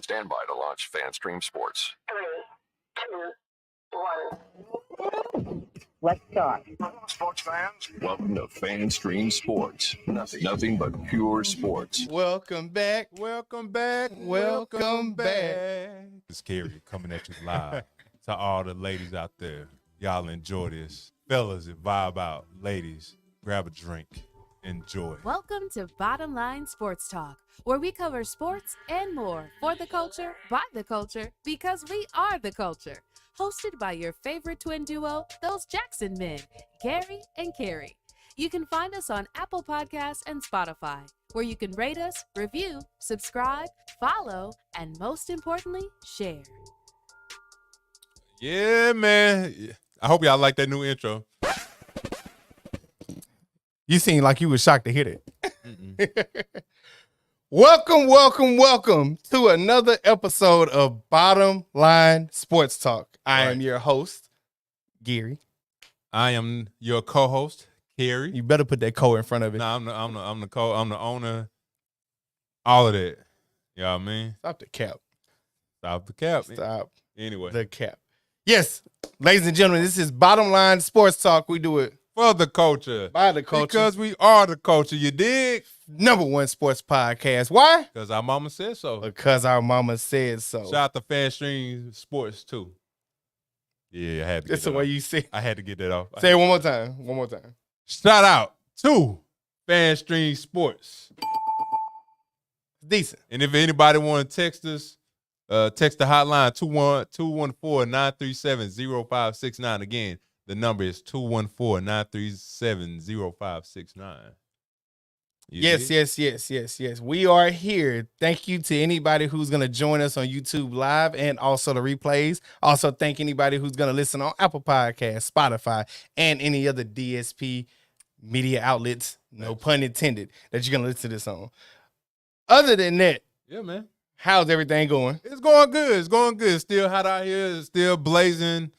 Stand by to launch FanStream Sports. 3, 2, 1. Let's start. Sports fans, welcome to FanStream Sports. Nothing but pure sports. Welcome back. It's Gary coming at you live. To all the ladies out there, y'all enjoy this. Fellas, vibe out. Ladies, grab a drink. Enjoy. Welcome to Bottom Line Sports Talk, where we cover sports and more for the culture, by the culture, because we are the culture. Hosted by your favorite twin duo, those Jackson men, Gary and Cary. You can find us on Apple Podcasts and Spotify, where you can rate us, review, subscribe, follow, and most importantly, share. Yeah, man. I hope y'all like that new intro. You seem like you were shocked to hear that. Welcome to another episode of Bottom Line Sports Talk. I am your host, Gary. I am your co-host, Cary. You better put that co in front of it. No, I'm the owner. All of that. You know what I mean? Stop the cap. Stop the cap. Stop Anyway. the cap. Yes, ladies and gentlemen, this is Bottom Line Sports Talk. We do it For the culture. by the culture. Because we are the culture. You dig? #1 sports podcast. Why? Because our mama said so. Because our mama said so. Shout out to FanStream Sports, too. Yeah, I had to get That's the that way off. you say. I had to get that off. Say it one more time. One more time. Shout out to FanStream Sports. Decent. And if anybody want to text us, text the hotline 214-937-0569. Again, the number is 214-937-0569. Yes. We are here. Thank you to anybody who's going to join us on YouTube Live and also the replays. Also, thank anybody who's going to listen on Apple Podcasts, Spotify, and any other DSP media outlets, no pun intended, that you're going to listen to this on. Other than that, Yeah, man. how's everything going? It's going good. It's going good. Still hot out here. It's still blazing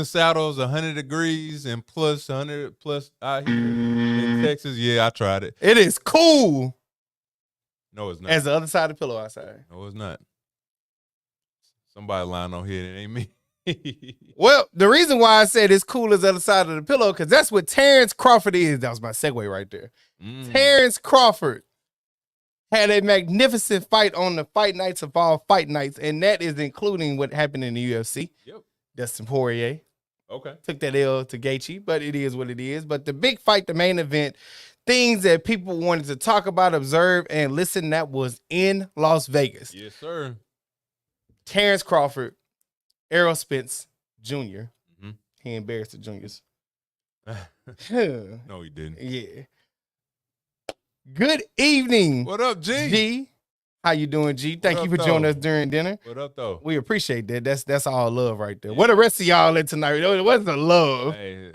saddles, 100 degrees and plus 100 plus out here in Texas. Yeah, I tried it. It is cool No, it's not. as the other side of the pillow outside. No, it's not. Somebody lying on here. It ain't me. Well, the reason why I said it's cool as the other side of the pillow, because that's what Terrence Crawford is. That was my segue right there. Terrence Crawford had a magnificent fight on the fight nights of all fight nights, and that is including what happened in the UFC. Yep. Dustin Poirier Okay. took that L to Gaethje, but it is what it is. But the big fight, the main event, things that people wanted to talk about, observe, and listen, that was in Las Vegas. Yes, sir. Terrence Crawford, Errol Spence Jr. Mhm. He embarrassed the juniors. No, he didn't. Yeah. Good evening, What up, G? G. How you doing, G? Thank you up, for joining though? us during dinner. What up, though? We appreciate that. That's all love right there. Where the rest of y'all at tonight? What's the love? Hey,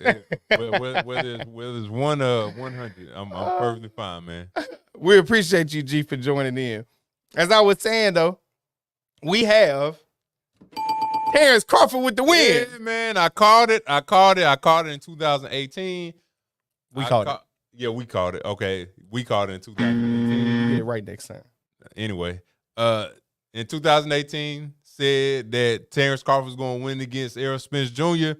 whether it's 1 or 100, I'm perfectly fine, man. We appreciate you, G, for joining in. As I was saying, though, we have Terrence Crawford with the win. Yeah, man. I called it in 2018. We called it. Yeah, we called it. Okay. We called it in 2018. Get it right next time. Anyway, in 2018, said that Terrence Crawford was going to win against Errol Spence Jr.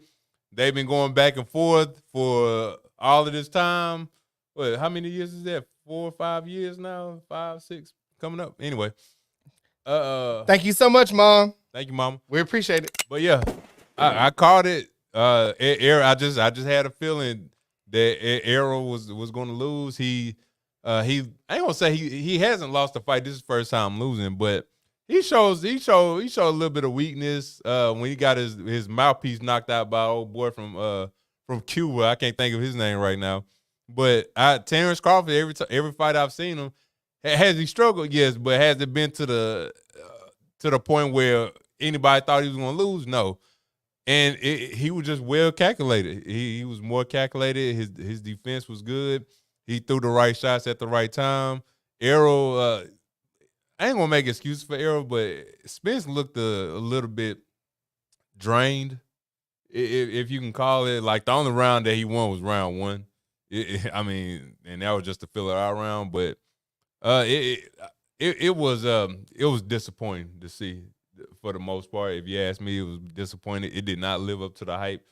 They've been going back and forth for all of this time. What? How many years is that? 4 or 5 years now? 5, 6 coming up. Anyway, Thank you so much, Mom. thank you, Mama. We appreciate it. But yeah, I called it. Errol. I just had a feeling that Errol was going to lose. I ain't gonna say he hasn't lost a fight. This is the first time losing, but he showed a little bit of weakness when he got his mouthpiece knocked out by old boy from Cuba. I can't think of his name right now. But Terrence Crawford, every fight I've seen him, has he struggled? Yes, but has it been to the point where anybody thought he was gonna lose? No. And he was just well calculated. He was more calculated. His defense was good. He threw the right shots at the right time. Errol, I ain't gonna make excuses for Errol, but Spence looked a little bit drained, if you can call it. Like the only round that he won was round 1. I mean, and that was just a filler out round. But it was disappointing to see for the most part. If you ask me, it was disappointing. It did not live up to the hype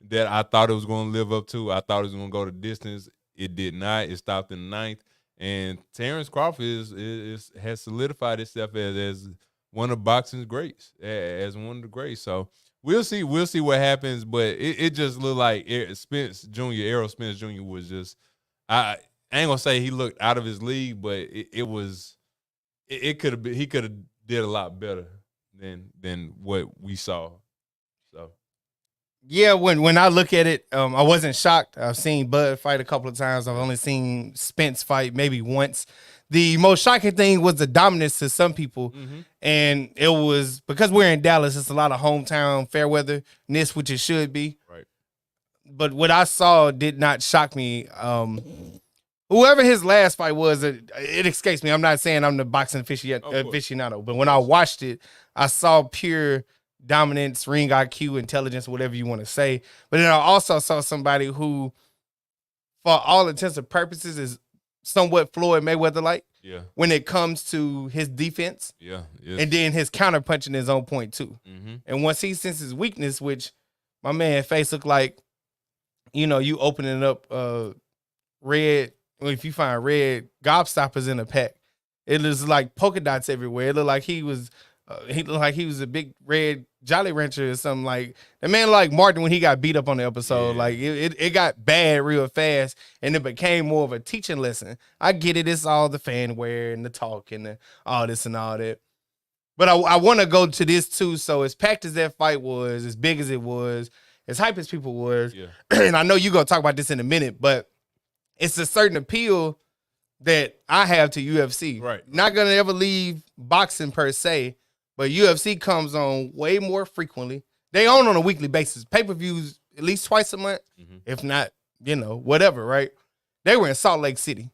that I thought it was going to live up to. I thought it was going to go the distance. It did not. It stopped in the 9th. And Terrence Crawford has solidified itself as one of boxing's greats, as one of the greats. So we'll see what happens. But it just looked like Errol Spence Jr. was just. I ain't gonna say he looked out of his league, but it could have been. He could have did a lot better than what we saw. So. Yeah, when I look at it, I wasn't shocked. I've seen Bud fight a couple of times. I've only seen Spence fight maybe once. The most shocking thing was the dominance to some people, and it was because we're in Dallas. It's a lot of hometown fair weatherness, which it should be. Right. But what I saw did not shock me. Whoever his last fight was, it escapes me. I'm not saying I'm the boxing aficionado, but when I watched it, I saw pure dominance, ring IQ, intelligence, whatever you want to say. But then I also saw somebody who, for all intents and purposes, is somewhat Floyd Mayweather-like. Yeah. When it comes to his defense. Yeah. And then his counter-punching is on point, too. Mm-hmm. And once he senses weakness, which my man face looked like, you opening up red, if you find red gobstoppers in a pack, it looks like polka dots everywhere. It looked like he was a big red Jolly Rancher or something. Like the man like Martin when he got beat up on the episode. Yeah. Like it got bad real fast, and it became more of a teaching lesson. I get it, it's all the fanware and the talk and all this and all that. But I want to go to this too. So as packed as that fight was, as big as it was, as hype as people was, and I know you're gonna talk about this in a minute, but it's a certain appeal that I have to UFC. Right. Not gonna ever leave boxing per se. But UFC comes on way more frequently. They own on a weekly basis. Pay-per-views at least twice a month, if not, whatever, right? They were in Salt Lake City.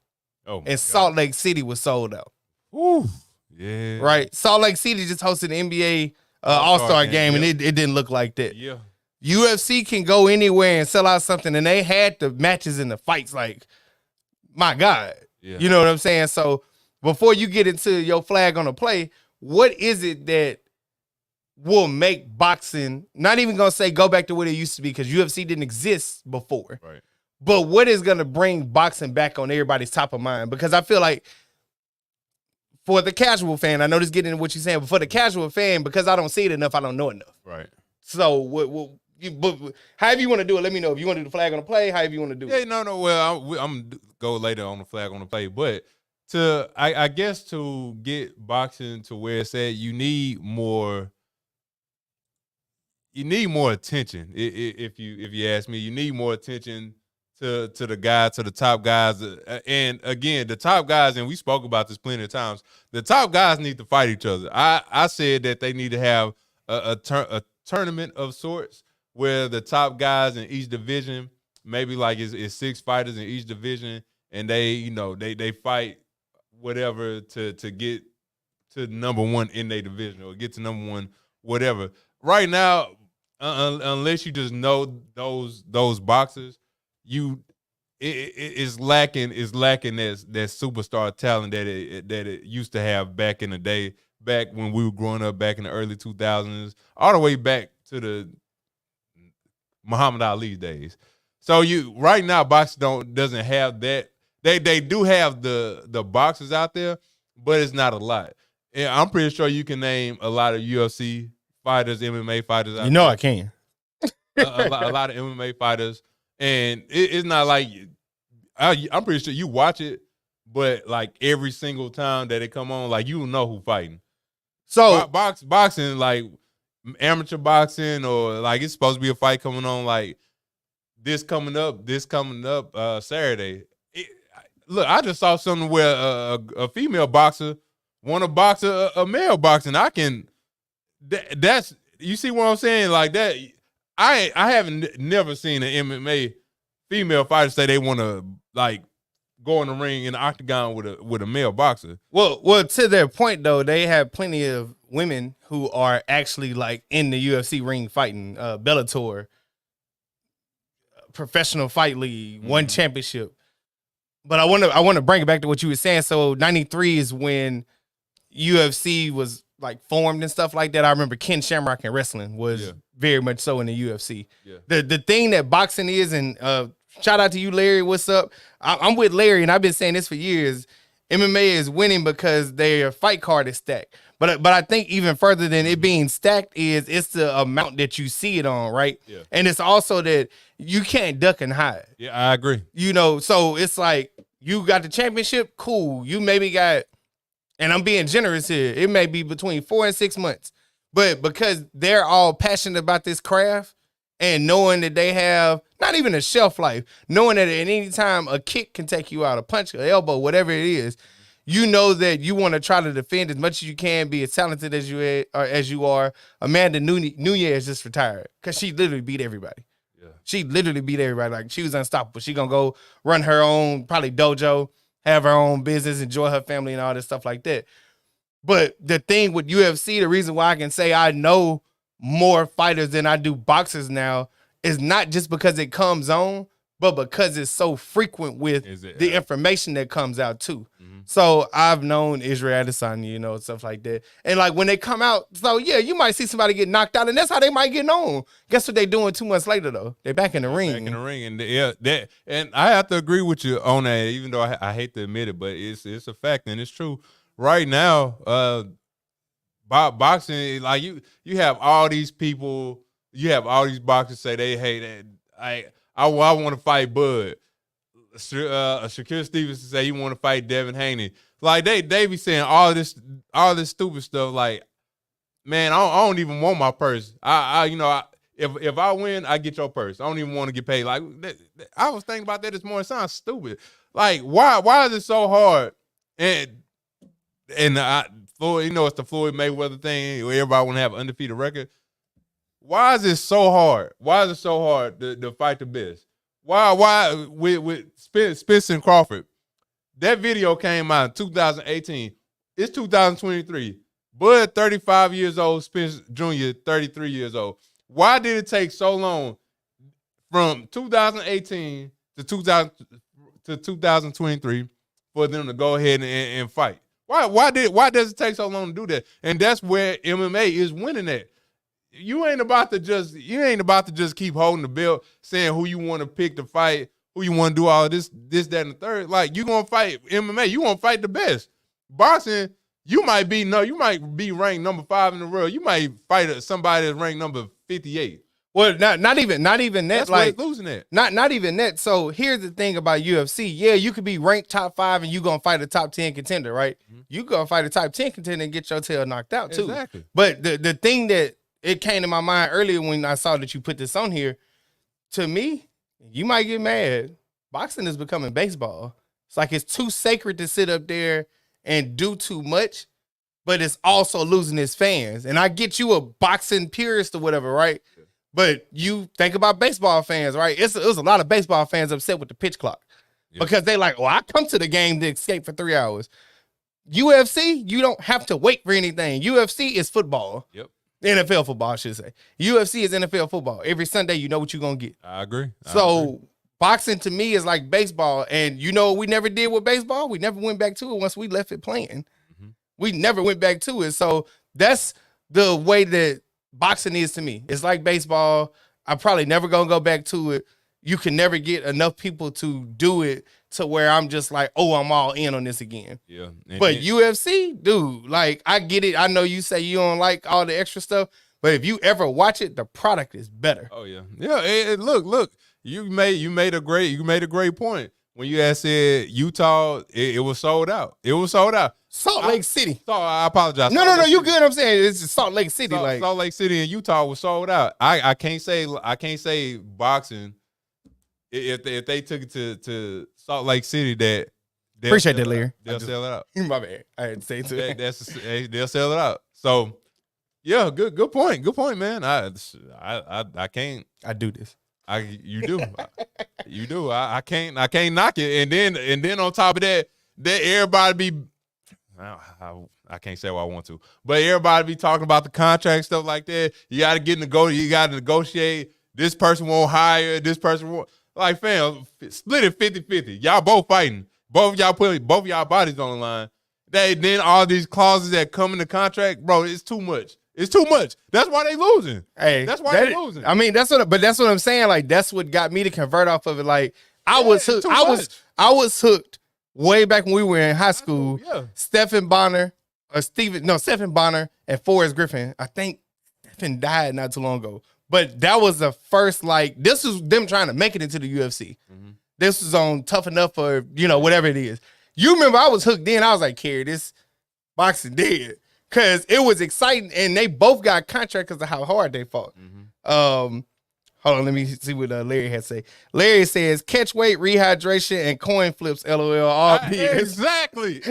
Oh, and Salt Lake City was sold out. Ooh, yeah. Right? Salt Lake City just hosted the NBA All-Star game, and it didn't look like that. Yeah. UFC can go anywhere and sell out something, and they had the matches and the fights like, my God. Yeah. You know what I'm saying? So before you get into your flag on the play, what is it that will make boxing, not even going to say go back to what it used to be because UFC didn't exist before. Right. But what is going to bring boxing back on everybody's top of mind? Because I feel like for the casual fan, I know this getting into what you're saying, but for the casual fan, because I don't see it enough, I don't know enough. Right. So however you want to do it, let me know. If you want to do the flag on the play, however you want to do it. Yeah, no. Well, I'm go later on the flag on the play, but I guess to get boxing to where it's at, you need more attention. If you ask me, you need more attention to the top guys, and again, the top guys, and we spoke about this plenty of times. The top guys need to fight each other. I said that they need to have a tournament of sorts where the top guys in each division, maybe like it's 6 fighters in each division, and they fight whatever to get to number one in their division or get to number one, whatever. Right now, unless you just know those boxers, it's lacking that superstar talent that it used to have back in the day, back when we were growing up back in the early 2000s, all the way back to the Muhammad Ali days. So right now boxing doesn't have that. They do have the boxers out there, but it's not a lot. And I'm pretty sure you can name a lot of UFC fighters, MMA fighters out there. I can. a lot of MMA fighters. And it's not like I'm pretty sure you watch it, but like every single time that it come on, like you know who fighting. So boxing, like amateur boxing, or like it's supposed to be a fight coming on, like this coming up Saturday. Look, I just saw something where a female boxer want to box a male boxer. And that's you see what I'm saying? Like that, I haven't never seen an MMA female fighter say they want to like go in the ring in the octagon with a male boxer. Well, to their point though, they have plenty of women who are actually like in the UFC ring fighting, Bellator, professional fight league, won championship. But I want to bring it back to what you were saying. So 93 is when UFC was like formed and stuff like that. I remember Ken Shamrock in wrestling was very much so in the UFC. Yeah. The thing that boxing is, and shout out to you, Larry. What's up? I'm with Larry, and I've been saying this for years. MMA is winning because their fight card is stacked. But I think even further than it being stacked is it's the amount that you see it on, right? Yeah. And it's also that you can't duck and hide. Yeah, I agree. You know, so it's like you got the championship, cool. You maybe got, and I'm being generous here, it may be between 4 and 6 months. But because they're all passionate about this craft and knowing that they have not even a shelf life, knowing that at any time a kick can take you out, a punch, an elbow, whatever it is, you know that you want to try to defend as much as you can, be as talented as you are. Amanda Nunes just retired because she literally beat everybody. Yeah. She literally beat everybody. Like, she was unstoppable. She gonna go run her own probably dojo, have her own business, enjoy her family and all this stuff like that. But the thing with UFC, the reason why I can say I know more fighters than I do boxers now is not just because it comes on, but because it's so frequent with the information that comes out too. Mm-hmm. So I've known Israel Adesanya, you know, stuff like that. And like when they come out, so yeah, you might see somebody get knocked out, and that's how they might get known. Guess what they doing 2 months later though? They're back in the ring. Back in the ring, and I have to agree with you on that, even though I hate to admit it, but it's a fact and it's true. Right now, boxing, like you have all these people, you have all these boxers say they hate it. I want to fight Bud. Shakur Stevenson say he want to fight Devin Haney. Like they be saying all this stupid stuff. Like, man, I don't even want my purse. If I win, I get your purse. I don't even want to get paid. Like, I was thinking about that this morning. It sounds stupid. Like, why is it so hard? And Floyd, you know, it's the Floyd Mayweather thing. Everybody want to have an undefeated record. Why is it so hard? Why is it so hard to fight the best? Why with Spence and Crawford? That video came out in 2018. It's 2023. Bud, 35 years old. Spence Jr., 33 years old. Why did it take so long from 2018 to 2023 for them to go ahead and fight? Why does it take so long to do that? And that's where MMA is winning at. You ain't about to just keep holding the belt, saying who you want to pick to fight, who you want to do all of this, that, and the third. Like, you gonna fight MMA, you want to fight the best. Boxing, you might be ranked number 5 in the world. You might fight somebody that's ranked number 58. Well, not even that. That's like where it's losing at. Not even that. So here's the thing about UFC. Yeah, you could be ranked top 5 and you gonna fight a top 10 contender, right? Mm-hmm. You gonna fight a top 10 contender and get your tail knocked out too. Exactly. But the thing that it came to my mind earlier when I saw that you put this on here, to me, you might get mad. Boxing is becoming baseball. It's like it's too sacred to sit up there and do too much, but it's also losing its fans. And I get you a boxing purist or whatever, right? But you think about baseball fans, right? It was a lot of baseball fans upset with the pitch clock because they like, I come to the game to escape for 3 hours. UFC, you don't have to wait for anything. UFC is football. Yep. NFL football, I should say. UFC is NFL football. Every Sunday, you know what you're going to get. I agree. Boxing to me is like baseball. And you know what we never did with baseball? We never went back to it once we left it playing. Mm-hmm. We never went back to it. So that's the way that boxing is to me. It's like baseball. I'm probably never going to go back to it. You can never get enough people to do it to where I'm just like, I'm all in on this again. Yeah. But UFC, dude, like, I get it. I know you say you don't like all the extra stuff, but if you ever watch it, the product is better. Oh yeah. Yeah. Look, you made a great point. When you had said Utah, it was sold out. It was sold out. Salt Lake City. I apologize. No, you good. I'm saying it's just Salt Lake City. Salt Lake City and Utah was sold out. I can't say boxing. If they took it to Salt Lake City, appreciate that, Larry. They'll sell it out. My bad. I had to say it too. They'll sell it out. So, yeah, good point, man. I can't. I do this. You do. You do. I can't knock it. And then on top of that everybody be. I can't say what I want to, but everybody be talking about the contract stuff like that. You got to You got to negotiate. This person won't hire. This person won't. Like, fam, split it 50-50. Y'all both fighting. Both of y'all putting both of y'all bodies on the line. then all these clauses that come in the contract, bro, it's too much. It's too much. That's why they losing. Hey, that's why they losing. I mean, that's what I'm saying. Like, that's what got me to convert off of it. Like, I was hooked. I was hooked way back when we were in high school. Yeah. Stephen Bonner and Forrest Griffin. I think Stephen died not too long ago. But that was the first, like, this was them trying to make it into the UFC. Mm-hmm. This was on Tough Enough or, whatever it is. You remember I was hooked then. I was like, Cary, this boxing dead. Because it was exciting, and they both got contract because of how hard they fought. Mm-hmm. Hold on, let me see what Larry had to say. Larry says, catch weight, rehydration, and coin flips, LOL, all BS. Exactly,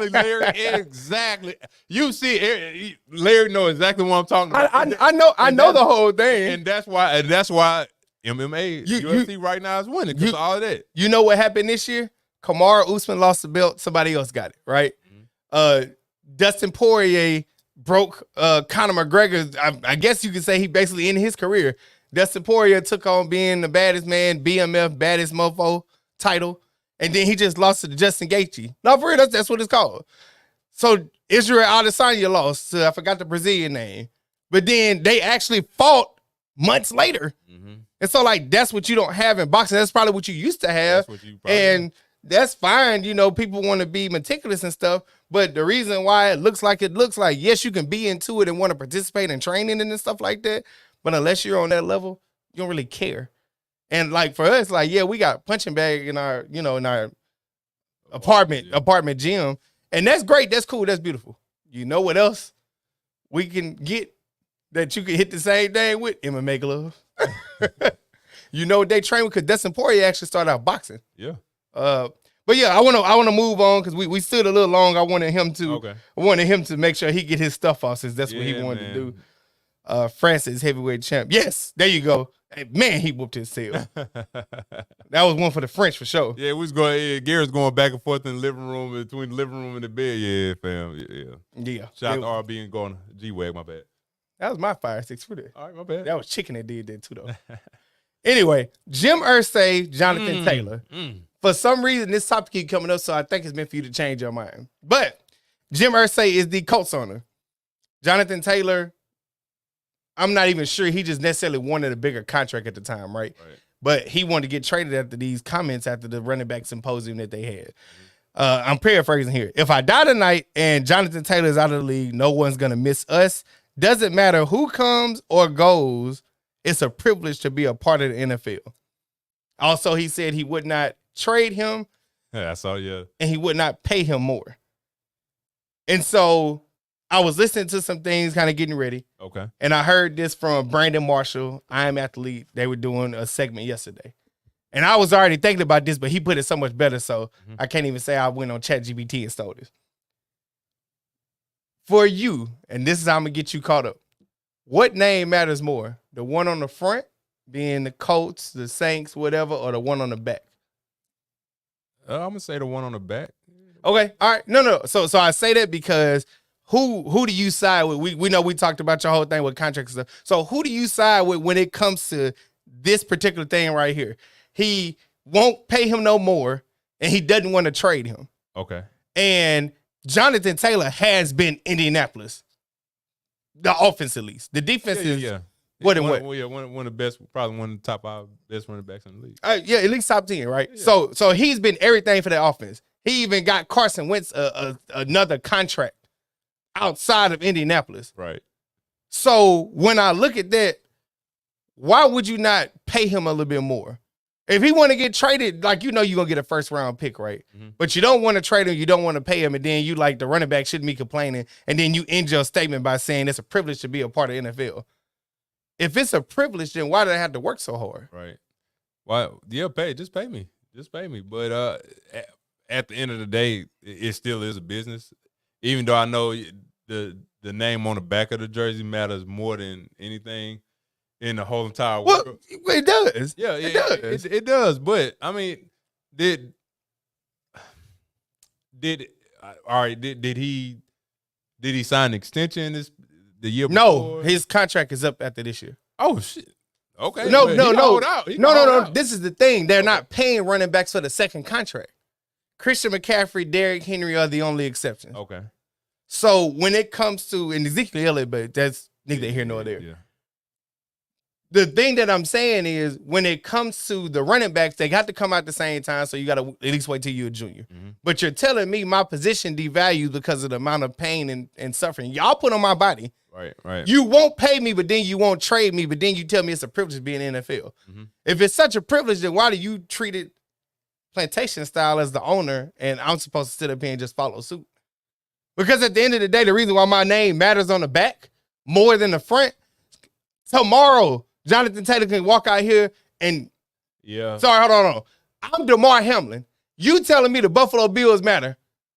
Larry, exactly. You see, Larry know exactly what I'm talking about. I know the whole thing. And that's why MMA, UFC right now is winning because of all of that. You know what happened this year? Kamaru Usman lost the belt. Somebody else got it, right? Mm-hmm. Dustin Poirier broke Conor McGregor. I guess you could say he basically ended his career. Dustin Poirier took on being the baddest man, BMF, baddest mofo title, and then he just lost to Justin Gaethje. No, for real, that's what it's called. So Israel Adesanya lost to, I forgot the Brazilian name, but then they actually fought months later. Mm-hmm. And so, like, that's what you don't have in boxing. That's probably what you used to have. That's fine. People want to be meticulous and stuff. But the reason why it looks like, yes, you can be into it and want to participate in training and stuff like that. But unless you're on that level, you don't really care. And like for us, like, yeah, we got punching bag in our, in our apartment gym. And that's great. That's cool. That's beautiful. You know what else we can get that you can hit the same thing with? MMA gloves. You know what they train with? Because Dustin Poirier actually started out boxing. Yeah. But yeah, I want to move on because we stood a little long. I wanted him to make sure he get his stuff off since that's what he wanted to do. Francis heavyweight champ. Yes, there you go. Hey, man, he whooped his tail. That was one for the French for sure. Yeah, we was going. Yeah, Gary's going back and forth in the living room between the living room and the bed. Yeah, fam. Yeah. Shout out to RB and going G-Wag. My bad. That was my 5-6 footer. All right, my bad. That was Chicken that did that too though. Anyway, Jim Irsay, Jonathan Taylor. For some reason, this topic keep coming up, so I think it's meant for you to change your mind. But Jim Irsay is the Colts owner. Jonathan Taylor, I'm not even sure. He just necessarily wanted a bigger contract at the time, right? But he wanted to get traded after these comments after the running back symposium that they had. I'm paraphrasing here. If I die tonight and Jonathan Taylor is out of the league, no one's going to miss us. Doesn't matter who comes or goes. It's a privilege to be a part of the NFL. Also, he said he would not trade him. Yeah, I saw, yeah. And he would not pay him more. And so I was listening to some things, kind of getting ready. Okay. And I heard this from Brandon Marshall, I Am Athlete. They were doing a segment yesterday. And I was already thinking about this, but he put it so much better, so I can't even say I went on ChatGPT and stole this. For you, and this is how I'm going to get you caught up, what name matters more? The one on the front, being the Colts, the Saints, whatever, or the one on the back? I'm going to say the one on the back. Okay, all right. No. So I say that because who do you side with? We know we talked about your whole thing with contracts and stuff. So who do you side with when it comes to this particular thing right here? He won't pay him no more, and he doesn't want to trade him. Okay. And Jonathan Taylor has been Indianapolis. The offense, at least. The defense is what and what? One of the best, probably one of the top 5 best running backs in the league. Yeah, at least top 10, right? Yeah. So he's been everything for that offense. He even got Carson Wentz another contract outside of Indianapolis. Right. So when I look at that, why would you not pay him a little bit more? If he want to get traded, like, you're going to get a first-round pick, right? Mm-hmm. But you don't want to trade him, you don't want to pay him, and then you, like, the running back shouldn't be complaining, and then you end your statement by saying it's a privilege to be a part of NFL. If it's a privilege, then why do I have to work so hard? Right. Well, yeah, just pay me. But at the end of the day, it still is a business. Even though I know the name on the back of the jersey matters more than anything in the whole entire world. Well, it does. Yeah, it does. But I mean, did he sign an extension the year before? No, his contract is up after this year. Oh shit. Okay. No. This is the thing. They're not paying running backs for the second contract. Christian McCaffrey, Derrick Henry are the only exceptions. Okay. So when it comes to, and Ezekiel Elliott, but that's neither here nor there. Yeah. The thing that I'm saying is when it comes to the running backs, they got to come out the same time, so you got to at least wait till you're a junior. Mm-hmm. But you're telling me my position devalued because of the amount of pain and suffering y'all put on my body. Right. You won't pay me, but then you won't trade me, but then you tell me it's a privilege being in the NFL. Mm-hmm. If it's such a privilege, then why do you treat it plantation style as the owner and I'm supposed to sit up here and just follow suit? Because at the end of the day, the reason why my name matters on the back more than the front, tomorrow, Jonathan Taylor can walk out here and sorry, hold on. I'm DeMar Hamlin. You telling me the Buffalo Bills matter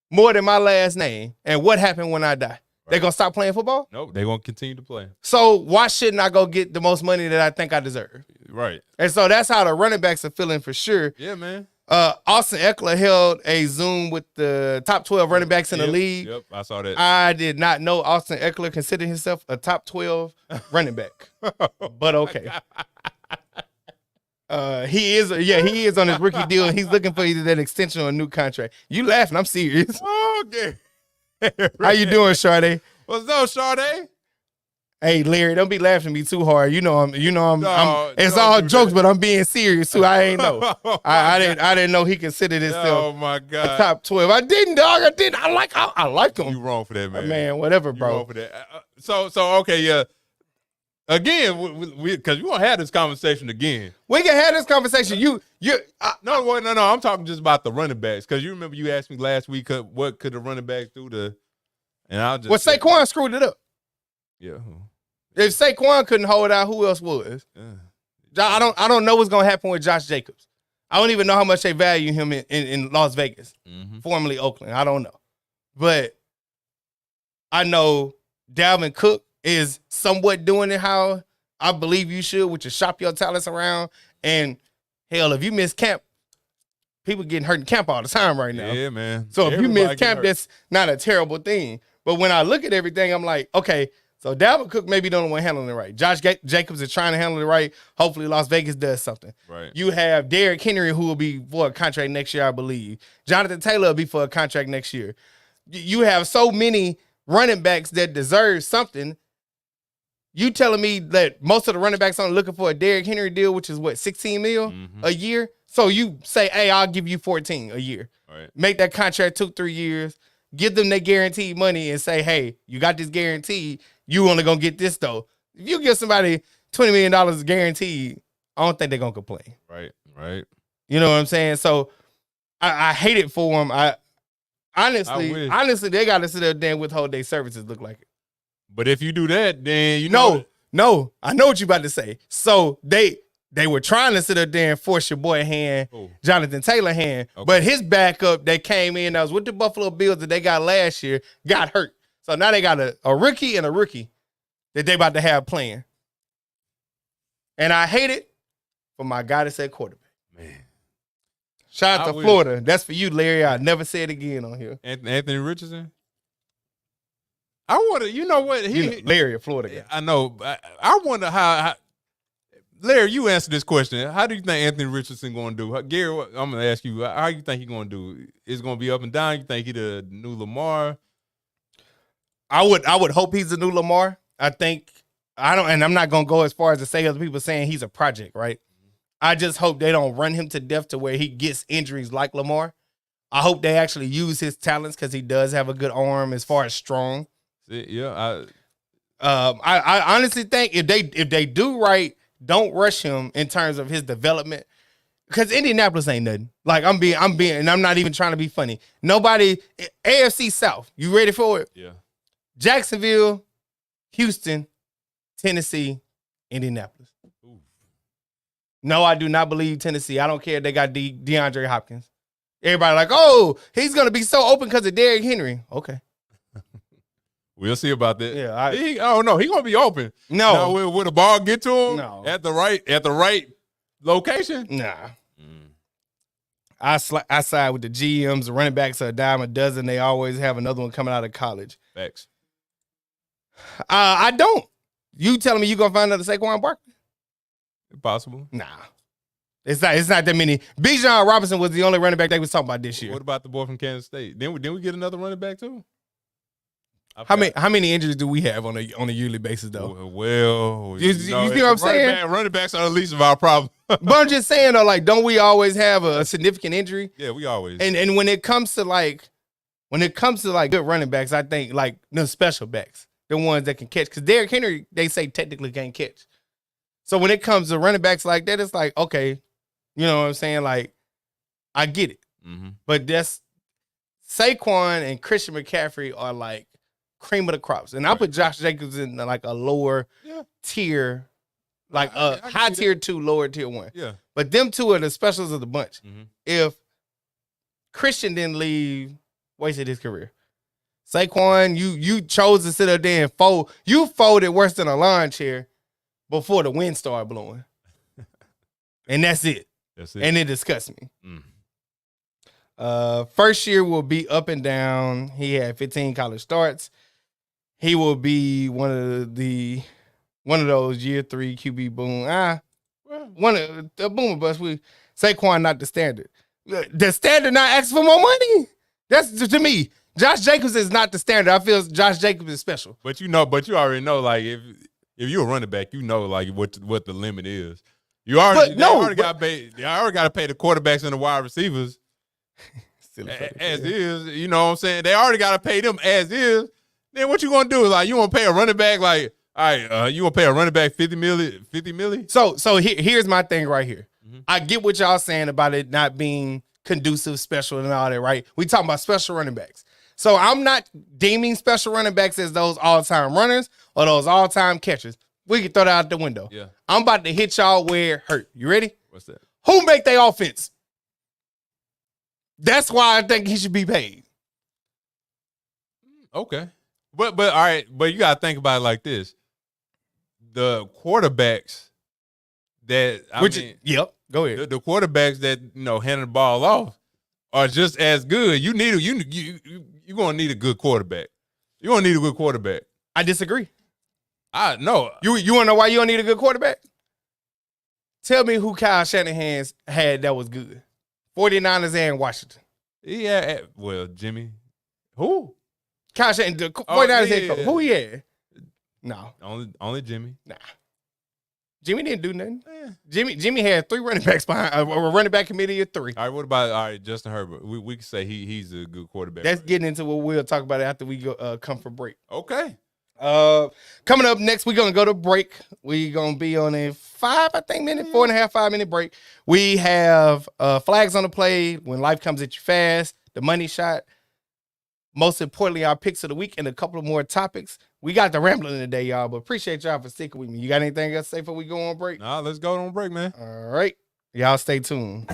more than my last name and what happened when I die? Right. They gonna stop playing football? Nope, they gonna continue to play. So why shouldn't I go get the most money that I think I deserve? Right. And so that's how the running backs are feeling for sure. Yeah, man. Austin Eckler held a Zoom with the top 12 running backs in the league. Yep, I saw that. I did not know Austin Eckler considered himself a top 12 running back. But okay. He is on his rookie deal, and he's looking for either that extension or a new contract. You laughing? I'm serious. Okay. How you doing, Sade? What's up, Sade? Hey, Larry, don't be laughing at me too hard. It's No, all do jokes, that. but I'm being serious too. I ain't know. I didn't know he considered himself Oh my a God. top 12. I didn't, dog. I didn't. I like him. You wrong for that, man. Man, whatever, You bro. wrong for that. So okay, yeah. Again, because we won't have this conversation again. We can have this conversation. No. I'm talking just about the running backs. Because you remember you asked me last week what could the running backs do to, and I'll just. Well, Saquon screwed it up. Yeah. If Saquon couldn't hold out, who else was? Yeah. I don't know what's gonna happen with Josh Jacobs. I don't even know how much they value him in Las Vegas, formerly Oakland. I don't know, but I know Dalvin Cook is somewhat doing it how I believe you should, which is shop your talents around. And hell, if you miss camp, people getting hurt in camp all the time right now. Yeah, man. So if you miss Everybody camp, get hurt. that's not a terrible thing. But when I look at everything, I'm like, okay, so Dalvin Cook maybe don't want handling it right. Josh Jacobs is trying to handle it right. Hopefully Las Vegas does something. Right. You have Derrick Henry, who will be for a contract next year, I believe. Jonathan Taylor will be for a contract next year. You have so many running backs that deserve something. You telling me that most of the running backs aren't looking for a Derrick Henry deal, which is what, 16 mil a year? So you say, hey, I'll give you 14 a year. Right. Make that contract 2-3 years. Give them their guaranteed money and say, hey, you got this guaranteed. You only going to get this, though. If you give somebody $20 million guaranteed, I don't think they're going to complain. Right. You know what I'm saying? So I hate it for them. Honestly, they got to sit up there and withhold their services look like it. But if you do that, then you know. No, I know what you're about to say. So they were trying to sit up there and force your boy hand, Jonathan Taylor hand, but his backup that came in that was with the Buffalo Bills that they got last year got hurt. So now they got a rookie and a rookie that they about to have playing. And I hate it for my guy that said quarterback. Man. Shout out to Florida. That's for you, Larry. I'll never say it again on here. Anthony Richardson? I wonder, you know what? Larry, a Florida guy. I know. I wonder how Larry, you answer this question. How do you think Anthony Richardson going to do? Gary, I'm going to ask you, how you think he going to do? Is it going to be up and down? You think he the new Lamar? I would hope he's the new Lamar. I'm not going to go as far as to say other people saying he's a project, right? I just hope they don't run him to death to where he gets injuries like Lamar. I hope they actually use his talents because he does have a good arm as far as strong. Yeah, I honestly think if they do right, don't rush him in terms of his development, because Indianapolis ain't nothing. Like I'm being, and I'm not even trying to be funny. Nobody, AFC South, you ready for it? Yeah. Jacksonville, Houston, Tennessee, Indianapolis. Ooh. No, I do not believe Tennessee. I don't care if they got DeAndre Hopkins. Everybody like, oh, he's gonna be so open because of Derrick Henry. Okay. We'll see about that. Yeah, He gonna be open. No, now, will the ball get to him? No. At the right location? Nah. I side with the GMs. The running backs are a dime a dozen. They always have another one coming out of college. Facts. I don't. You telling me you gonna find another Saquon Barkley? Possible. Nah. It's not that many. Bijan Robinson was the only running back they was talking about this year. What about the boy from Kansas State? Didn't we get another running back too? How many injuries do we have on a yearly basis though? Well, you see what I'm saying? Running backs are the least of our problem. But I'm just saying though, like, don't we always have a significant injury? Yeah, we always. And when it comes to good running backs, I think like the special backs, the ones that can catch, because Derrick Henry, they say technically can't catch. So when it comes to running backs like that, it's like, okay, you know what I'm saying? Like, I get it. Mm-hmm. But that's Saquon and Christian McCaffrey are like cream of the crops. And I put Josh Jacobs in like a lower tier, like a high tier 2, lower tier 1. Yeah. But them two are the specials of the bunch. Mm-hmm. If Christian didn't leave, wasted his career. Saquon, you chose to sit up there and fold. You folded worse than a lawn chair before the wind started blowing. And that's it. And it disgusts me. First year will be up and down. He had 15 college starts. He will be one of those year 3 QB boom. One of the boomer bust. Saquon not the standard. The standard not asking for more money. That's to me. Josh Jacobs is not the standard. I feel Josh Jacobs is special. But you already know, like, if you're a running back, you know, like, what the limit is. You already got to pay the quarterbacks and the wide receivers as is. You know what I'm saying? They already got to pay them as is. Then what you gonna do? Like, you want to pay a running back like, all right, you want to pay a running back $50 million? So here's my thing right here. Mm-hmm. I get what y'all saying about it not being conducive, special, and all that, right? We talking about special running backs. So I'm not deeming special running backs as those all-time runners or those all-time catchers. We can throw that out the window. Yeah. I'm about to hit y'all where it hurt. You ready? What's that? Who make their offense? That's why I think he should be paid. Okay. But all right, but you gotta think about it like this. The quarterbacks that go ahead. The quarterbacks that, you know, handing the ball off are just as good. You're gonna need a good quarterback. You're gonna need a good quarterback. I disagree. I know. You wanna know why you don't need a good quarterback? Tell me who Kyle Shanahan's had that was good. 49ers and Washington. Yeah, well, Jimmy. Who? Kyle Shanahan, the 49ers head coach. Who he had? No. Only Jimmy. Nah. Jimmy didn't do nothing. Yeah. Jimmy had 3 running backs behind a running back committee of 3. All right, what about Justin Herbert? We can say he's a good quarterback. That's getting into what we'll talk about after we go come for break. Okay. Coming up next, we're gonna go to break. We're gonna be on a 4.5 minute break. We have flags on the play, when life comes at you fast, the money shot. Most importantly, our picks of the week and a couple of more topics. We got the rambling today, y'all, but appreciate y'all for sticking with me. You got anything else to say before we go on break? Nah, let's go on break, man. All right. Y'all stay tuned.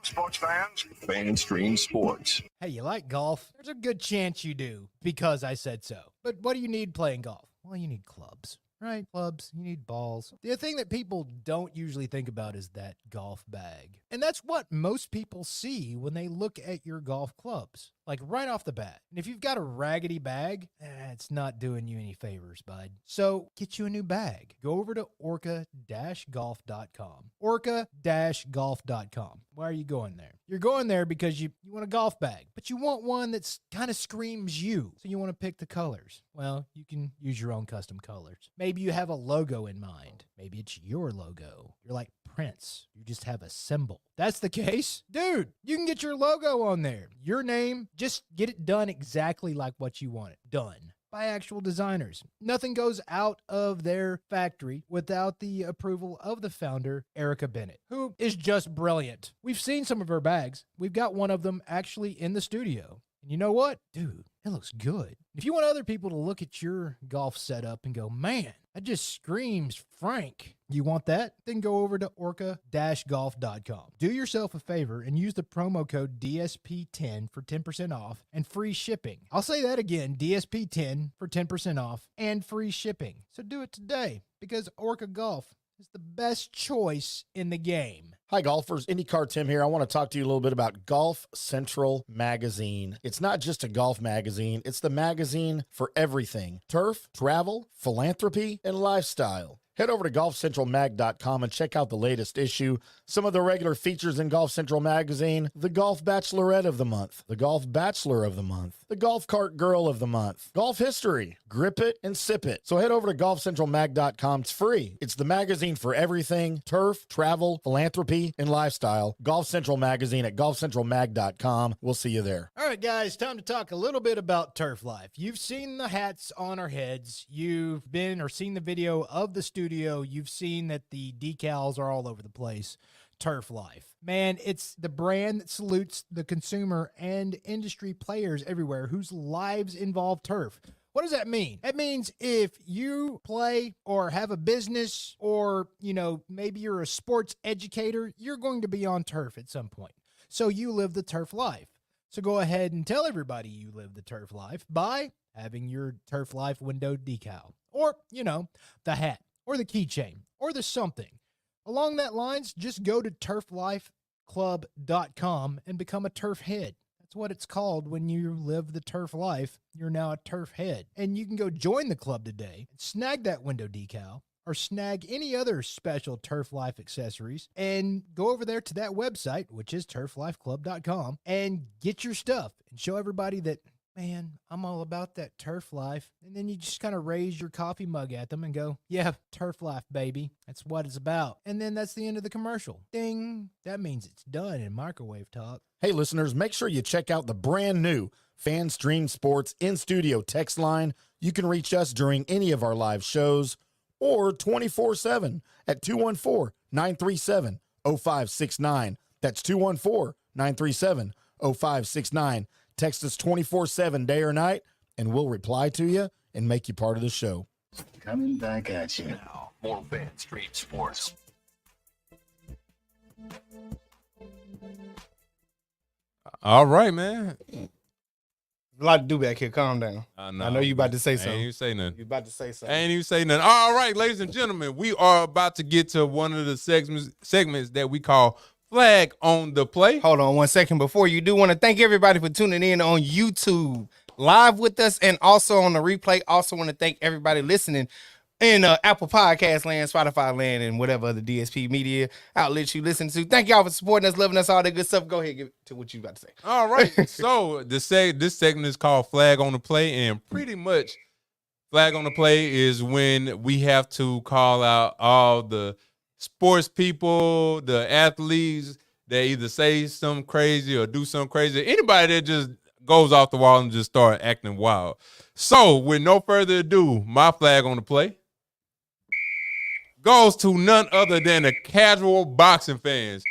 Sports fans, Fanstream Sports. Hey, you like golf? There's a good chance you do, because I said so. But what do you need playing golf? Well, you need clubs, right? Clubs, you need balls. The thing that people don't usually think about is that golf bag. And that's what most people see when they look at your golf clubs, like right off the bat. And if you've got a raggedy bag, it's not doing you any favors, bud. So get you a new bag. Go over to orca-golf.com. Orca-golf.com. Why are you going there? You're going there because you want a golf bag, but you want one that's kind of screams you. So you want to pick the colors. Well, you can use your own custom colors. Maybe you have a logo in mind. Maybe it's your logo. You're like Prince. You just have a symbol. That's the case, dude, you can get your logo on there. Your name, just get it done exactly like what you want it done by actual designers. Nothing goes out of their factory without the approval of the founder, Erica Bennett, who is just brilliant. We've seen some of her bags. We've got one of them actually in the studio. And you know what? Dude, it looks good. If you want other people to look at your golf setup and go, man, that just screams Frank. You want that? Then go over to orca-golf.com. Do yourself a favor and use the promo code DSP10 for 10% off and free shipping. I'll say that again, DSP10 for 10% off and free shipping. So do it today, because Orca Golf is the best choice in the game. Hi, golfers. IndyCar Tim here. I want to talk to you a little bit about Golf Central Magazine. It's not just a golf magazine. It's the magazine for everything: turf, travel, philanthropy, and lifestyle. Head over to golfcentralmag.com and check out the latest issue. Some of the regular features in Golf Central Magazine: the Golf Bachelorette of the Month, the Golf Bachelor of the Month, the Golf Cart Girl of the Month, Golf History, Grip It and Sip It. So head over to golfcentralmag.com. It's free. It's the magazine for everything turf, travel, philanthropy, and lifestyle. Golf Central Magazine at golfcentralmag.com. We'll see you there. All right, guys, time to talk a little bit about turf life. You've seen the hats on our heads. You've been or seen the video of the studio. You've seen that the decals are all over the place. Turf Life. Man, it's the brand that salutes the consumer and industry players everywhere whose lives involve turf. What does that mean? That means if you play or have a business or, maybe you're a sports educator, you're going to be on turf at some point. So you live the turf life. So go ahead and tell everybody you live the turf life by having your Turf Life window decal or, the hat or the keychain or the something. Along that lines, just go to turflifeclub.com and become a turf head. That's what it's called when you live the turf life. You're now a turf head. And you can go join the club today, snag that window decal, or snag any other special Turf Life accessories, and go over there to that website, which is turflifeclub.com, and get your stuff and show everybody that, man, I'm all about that turf life. And then you just kind of raise your coffee mug at them and go, yeah, turf life, baby. That's what it's about. And then that's the end of the commercial. Ding. That means it's done in microwave talk. Hey, listeners, make sure you check out the brand new FanStream Sports in-studio text line. You can reach us during any of our live shows or 24/7 at 214-937-0569. That's 214-937-0569. Text us 24/7, day or night, and we'll reply to you and make you part of the show. Coming back at you now. More FanStream Sports. All right, man. A lot to do back here. Calm down. I know you about to say I ain't something. even say nothing. You about to say something. I ain't even say nothing. All right, ladies and gentlemen, we are about to get to one of the segments that we call Flag on the Play. Hold on 1 second. Before you do, want to thank everybody for tuning in on YouTube live with us and also on the replay. Also want to thank everybody listening in Apple Podcast land, Spotify land, and whatever other DSP media outlets you listen to. Thank y'all for supporting us, loving us, all that good stuff. Go ahead, get to what you about to say. All right. So this segment is called Flag on the Play, and pretty much Flag on the Play is when we have to call out all the sports people, the athletes that either say something crazy or do something crazy. Anybody that just goes off the wall and just start acting wild. So with no further ado, my flag on the play goes to none other than the casual boxing fans.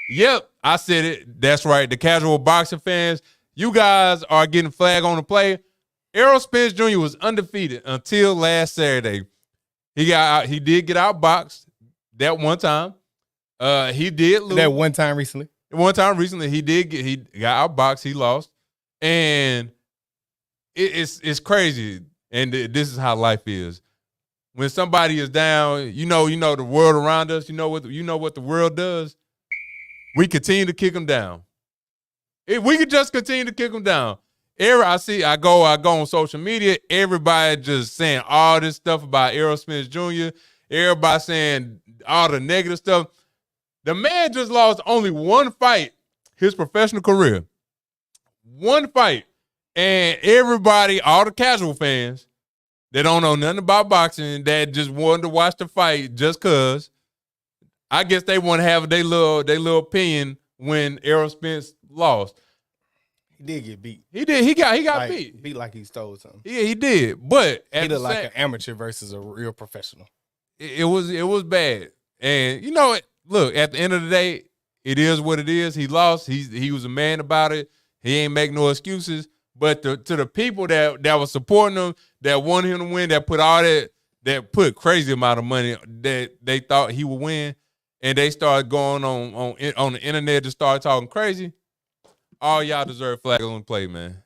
Yep, I said it. That's right. The casual boxing fans. You guys are getting flag on the play. Errol Spence Jr. was undefeated until last Saturday. He did get outboxed that one time. He did lose. That one time recently. One time recently, he got outboxed. He lost. And it's crazy. And this is how life is. When somebody is down, you know the world around us, you know what the world does. We continue to kick them down. If we could just continue to kick them down. I go on social media, everybody just saying all this stuff about Errol Spence Jr., everybody saying all the negative stuff. The man just lost only one fight his professional career. One fight. And everybody, all the casual fans that don't know nothing about boxing, that just wanted to watch the fight just because, I guess they want to have their little opinion when Errol Spence lost. He did get beat. He did. He got Like, beat. Beat like he stole something. Yeah, he did. But He looked like an amateur versus a real professional. it was bad. And you know it. Look, at the end of the day, it is what it is. He lost. He was a man about it. He ain't make no excuses. But to the people that was supporting him, that wanted him to win, that put crazy amount of money that they thought he would win, and they started going on the internet to start talking crazy. All y'all deserve flag on the play, man.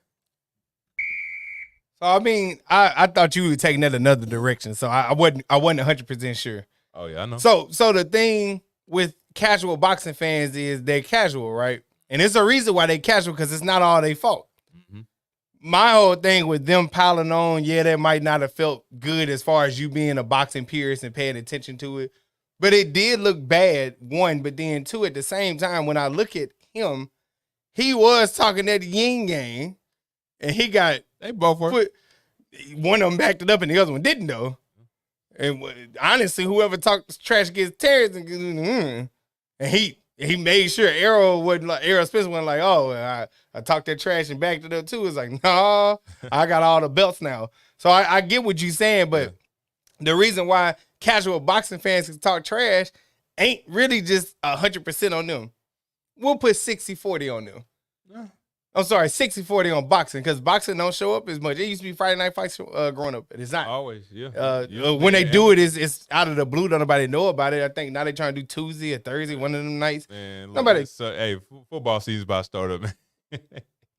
So I mean, I thought you were taking that another direction. So I wasn't 100% sure. Oh yeah, I know. So the thing with casual boxing fans is they're casual, right? And there's a reason why they're casual because it's not all their fault. Mm-hmm. my whole thing with them piling on, yeah, that might not have felt good as far as you being a boxing purist and paying attention to it. But it did look bad, one, but then two, at the same time, when I look at him, he was talking that yin yang, and he got They both were. one of them backed it up and the other one didn't, though. And honestly, whoever talks trash against Terrence, and he made sure Errol Spence wasn't like, oh, I talked that trash and backed it up too. It's like, no, I got all the belts now. So I get what you're saying, but the reason why casual boxing fans can talk trash ain't really just 100% on them. We'll put 60-40 on them. Yeah. I'm sorry, 60-40 on boxing, because boxing don't show up as much. It used to be Friday night fights growing up, but it's not. Always, yeah. When they do it, it's out of the blue. Don't nobody know about it. I think now they trying to do Tuesday or Thursday, one of them nights. Man, look, Nobody. hey, football season's about to start up, man.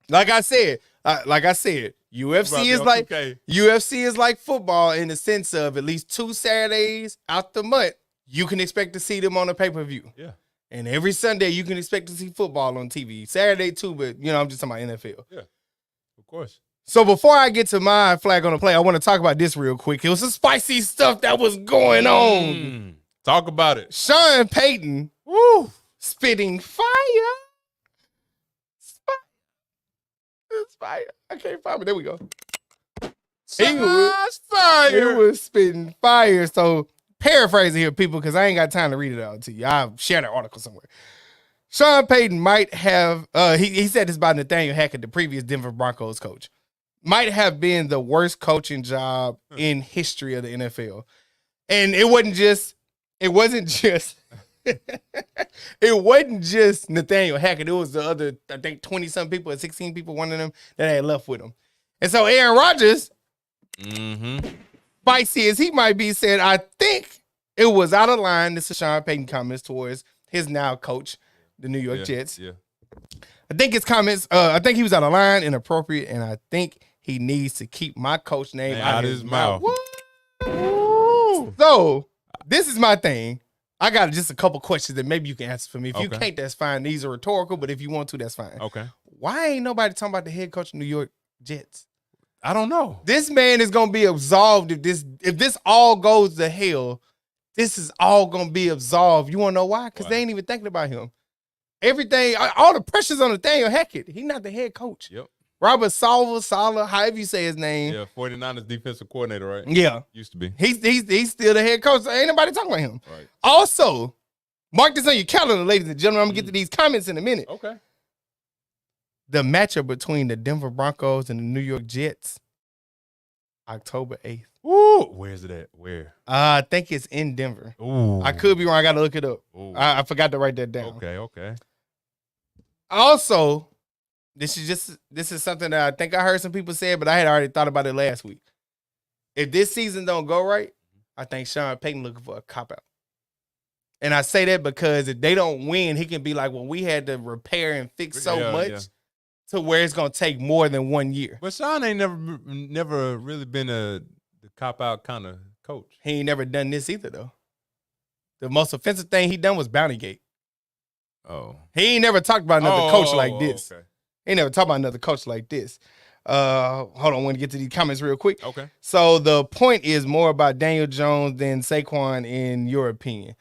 Like I said, UFC is like okay. UFC is like football in the sense of at least 2 Saturdays out the month, you can expect to see them on the pay-per-view. Yeah. And every Sunday you can expect to see football on TV. Saturday too, but I'm just talking about NFL. Yeah, of course. So before I get to my flag on the play, I want to talk about this real quick. It was some spicy stuff that was going on. Talk about it. Sean Payton, spitting fire. Fire. I can't find it. There we go. It was spitting fire. So paraphrasing here, people, because I ain't got time to read it out to you. I'll share the article somewhere. Sean Payton might have, he said this about Nathaniel Hackett, the previous Denver Broncos coach, might have been the worst coaching job in history of the NFL. And it wasn't just it wasn't just Nathaniel Hackett. It was the other, I think, 20-some people or 16 people, one of them that had left with him. And so Aaron Rodgers, spicy as he might be, said, I think it was out of line. This is Sean Payton comments towards his now coach, the New York Jets. Yeah. I think his comments, I think he was out of line, inappropriate, and I think he needs to keep my coach name out of his mouth. So this is my thing. I got just a couple questions that maybe you can answer for me. If you can't, that's fine. These are rhetorical, but if you want to, that's fine. Okay. Why ain't nobody talking about the head coach of New York Jets? I don't know. This man is gonna be absolved if this all goes to hell. This is all gonna be absolved. You wanna know why? Because they ain't even thinking about him. Everything, all the pressure's on Nathaniel Hackett. He's not the head coach. Yep. Robert Saleh, however you say his name. Yeah, 49ers defensive coordinator, right? Yeah. Used to be. He's still the head coach. Ain't nobody talking about him. Right. Also, mark this on your calendar, ladies and gentlemen. I'm going to get to these comments in a minute. Okay. The matchup between the Denver Broncos and the New York Jets, October 8th. Ooh, where's it at? Where? I think it's in Denver. Ooh. I could be wrong. I got to look it up. I forgot to write that down. Okay. Also, this is something that I think I heard some people say, but I had already thought about it last week. If this season don't go right, I think Sean Payton looking for a cop-out. And I say that because if they don't win, he can be like, well, we had to repair and fix so much to where it's going to take more than 1 year. But Sean ain't never really been the cop-out kind of coach. He ain't never done this either, though. The most offensive thing he done was Bountygate. Oh. He ain't never talked about another coach like this. Okay. He ain't never talked about another coach like this. Hold on, I want to get to these comments real quick. Okay. So the point is more about Daniel Jones than Saquon, in your opinion.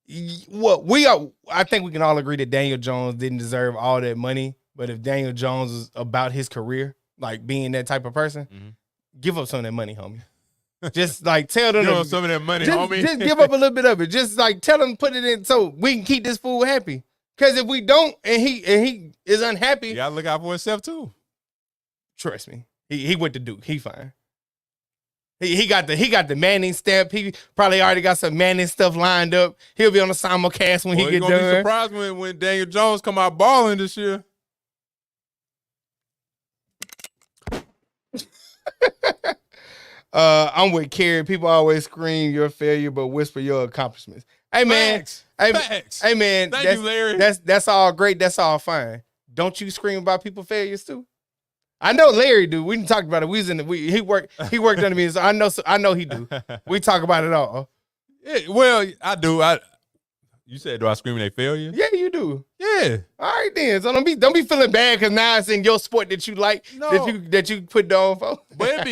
I think we can all agree that Daniel Jones didn't deserve all that money. But if Daniel Jones is about his career, like being that type of person, give up some of that money, homie. Just like tell them give up some of that money, homie. Just give up a little bit of it. Just like tell them put it in so we can keep this fool happy. Because if we don't, and he is unhappy, you gotta look out for himself too. Trust me, he went to Duke. He fine. He got the Manning stamp. He probably already got some Manning stuff lined up. He'll be on the simulcast when he get done. You're gonna be surprised when Daniel Jones come out balling this year. I'm with Cary. People always scream your failure, but whisper your accomplishments. Hey man, Facts. Hey man, Thank you, Larry. That's all great. That's all fine. Don't you scream about people failures too? I know Larry do. We didn't talk about it. He worked under me. So I know he do. We talk about it all. Yeah, well, I do. You said, do I scream at failure? Yeah, you do. Yeah. All right then. So don't be feeling bad because now it's in your sport that you like No. that you put down for. But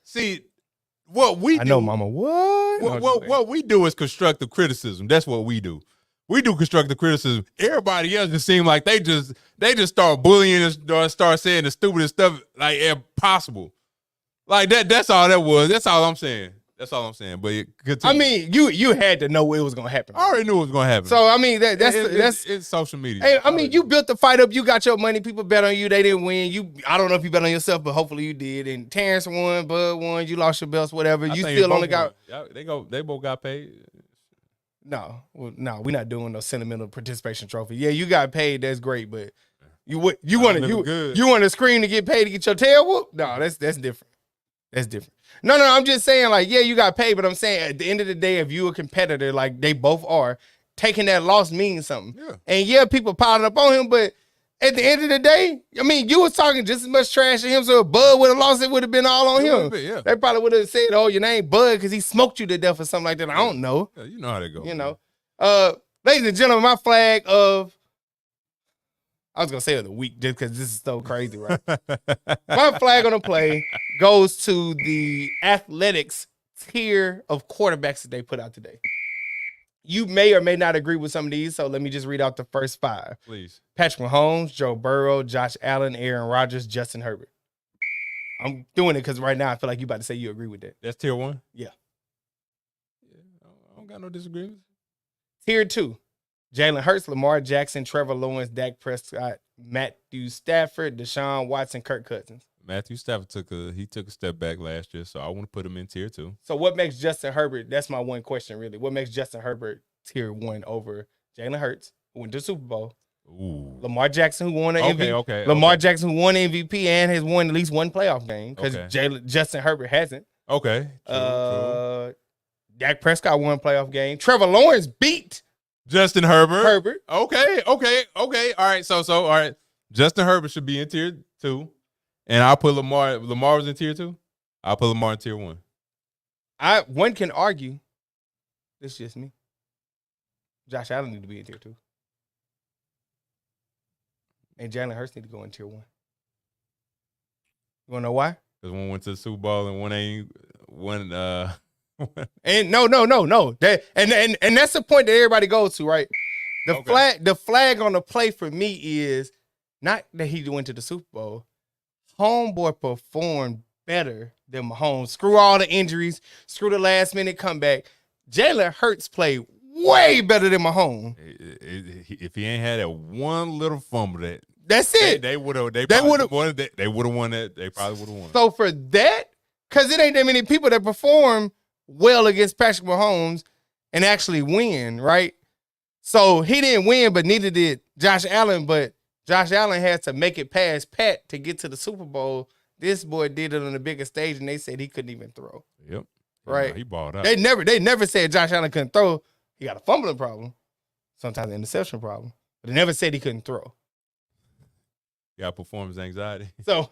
see, what we do. I know, Mama. What? What we do is constructive criticism. That's what we do. We do constructive criticism. Everybody else just seem like they just start bullying and start saying the stupidest stuff like impossible. Like that. That's all that was. That's all I'm saying. But continue. I mean, you had to know it was gonna happen. I already knew it was gonna happen. So I mean, that's it's social media. Hey, I mean, you built the fight up. You got your money. People bet on you. They didn't win. I don't know if you bet on yourself, but hopefully you did. And Terrence won, Bud won. You lost your belts, whatever. You still only got. They both got paid. No, we're not doing no sentimental participation trophy. Yeah, you got paid. That's great, but you want to scream to get paid to get your tail whooped? No, that's different. That's different. No, I'm just saying, like, yeah, you got paid, but I'm saying at the end of the day, if you a competitor, like they both are, taking that loss means something. Yeah. And yeah, people piling up on him, but at the end of the day, I mean, you was talking just as much trash to him, so if Bud would have lost, it would have been all on him. Yeah. They probably would have said, oh, your name Bud because he smoked you to death or something like that. I don't know. Yeah, you know how they go. You know. Ladies and gentlemen, my flag of, I was going to say of the week just because this is so crazy, right? My flag on the play goes to the athletics tier of quarterbacks that they put out today. You may or may not agree with some of these, so let me just read out the first 5. Please. Patrick Mahomes, Joe Burrow, Josh Allen, Aaron Rodgers, Justin Herbert. I'm doing it because right now I feel like you about to say you agree with that. That's tier 1? Yeah. I don't got no disagreements. Tier 2. Jalen Hurts, Lamar Jackson, Trevor Lawrence, Dak Prescott, Matthew Stafford, Deshaun Watson, Kirk Cousins. Matthew Stafford took a step back last year, so I want to put him in tier 2. So what makes Justin Herbert, that's my one question really, what makes Justin Herbert tier 1 over Jalen Hurts, who went to the Super Bowl, Ooh. Lamar Jackson, who won an MVP, Okay. Lamar Jackson, who won MVP and has won at least one playoff game because Okay. Justin Herbert hasn't. Okay. True. Dak Prescott won a playoff game. Trevor Lawrence beat Justin Herbert. Herbert. Okay. All right. So all right. Justin Herbert should be in tier 2. And I'll put Lamar. Lamar was in tier 2. I'll put Lamar in tier 1. One can argue, this is just me, Josh Allen need to be in tier 2. And Jalen Hurts need to go in tier 1. You want to know why? Because one went to the Super Bowl and one ain't one. And no. And that's the point that everybody goes to, right? The flag on the play for me is not that he went to the Super Bowl. Homeboy performed better than Mahomes. Screw all the injuries. Screw the last minute comeback. Jalen Hurts played way better than Mahomes. If he ain't had that one little fumble, that's it. They would have. They would have won. They would have won that. They probably would have won. So for that, because it ain't that many people that perform well against Patrick Mahomes and actually win, right? So he didn't win, but neither did Josh Allen. But Josh Allen had to make it past Pat to get to the Super Bowl. This boy did it on the bigger stage, and they said he couldn't even throw. Yep. Right. He balled out. They never said Josh Allen couldn't throw. He got a fumbling problem, sometimes an interception problem, but they never said he couldn't throw. He got performance anxiety. So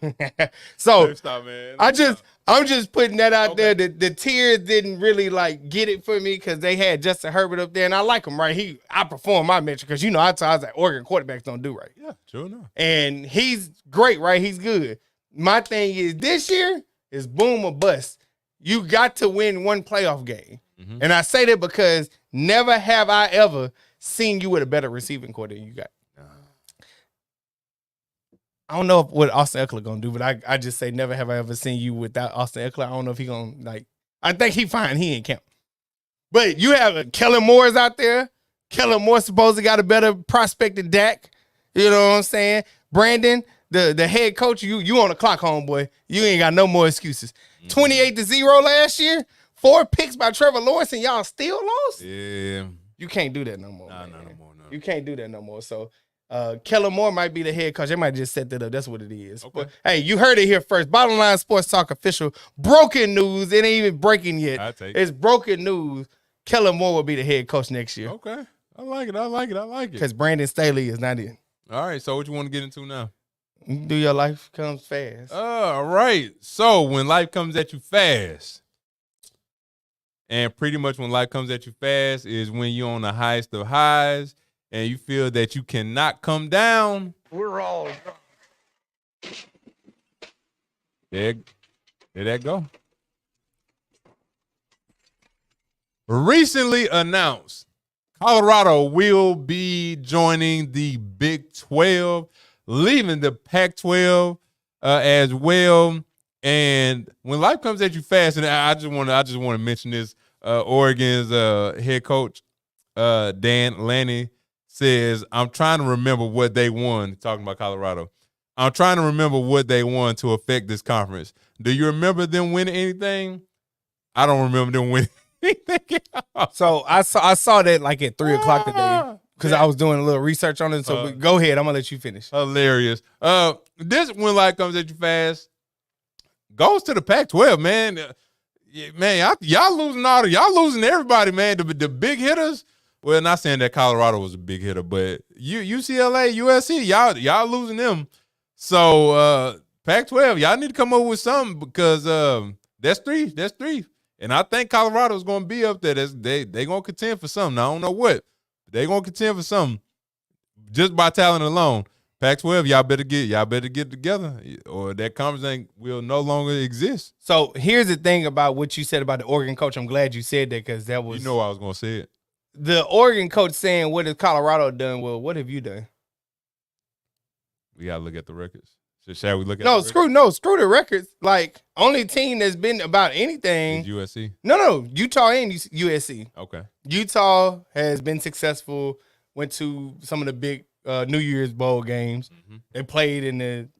Stop, man. I'm just putting that out there. The tiers didn't really like get it for me because they had Justin Herbert up there, and I like him, right? I perform my metric because I was like Oregon quarterbacks don't do right. Yeah, sure enough. And he's great, right? He's good. My thing is this year is boom or bust. You got to win one playoff game. Mm-hmm. And I say that because never have I ever seen you with a better receiving core than you got. I don't know what Austin Eckler going to do, but I just say never have I ever seen you without Austin Eckler. I don't know if he going to, like, I think he fine. He ain't count. But you have Kellen Moore's out there. Kellen Moore supposedly got a better prospect than Dak. You know what I'm saying? Brandon, the head coach, you on the clock, homeboy. You ain't got no more excuses. 28-0 last year. 4 picks by Trevor Lawrence, and y'all still lost? Yeah. You can't do that no more. Nah, no more. No. You can't do that no more. So, Kellen Moore might be the head coach. They might just set that up. That's what it is. Okay. But, hey, you heard it here first. Bottom Line Sports Talk official. Broken news. It ain't even breaking yet. It's broken news. Kellen Moore will be the head coach next year. Okay. I like it. Because Brandon Staley is not in. All right. So what you want to get into now? Do your life comes fast. All right. So when life comes at you fast, and pretty much when life comes at you fast is when you're on the highest of highs, and you feel that you cannot come down, We're all there that go. Recently announced, Colorado will be joining the Big 12, leaving the Pac-12 as well. And when life comes at you fast, and I just want to mention this, Oregon's head coach Dan Lanning says, "I'm trying to remember what they won." Talking about Colorado, I'm trying to remember what they won to affect this conference. Do you remember them winning anything? I don't remember them winning anything. So I saw that like at 3:00 today because I was doing a little research on it. So go ahead, I'm gonna let you finish. Hilarious. This when life comes at you fast goes to the Pac-12, man. Man, y'all losing everybody, man. The big hitters. Well, not saying that Colorado was a big hitter, but UCLA, USC, y'all losing them. So Pac-12, y'all need to come up with something because that's three. And I think Colorado is going to be up there. They going to contend for something. I don't know what. But they going to contend for something just by talent alone. Pac-12, y'all better get together, or that conference will no longer exist. So here's the thing about what you said about the Oregon coach. I'm glad you said that because that was I was going to say it. The Oregon coach saying, "What has Colorado done?" Well, what have you done? We got to look at the records. Shall we look at the records? Screw the records. Like, only team that's been about anything. Is USC? No, Utah and USC. Okay. Utah has been successful, went to some of the big New Year's Bowl games. Mm-hmm. They played in the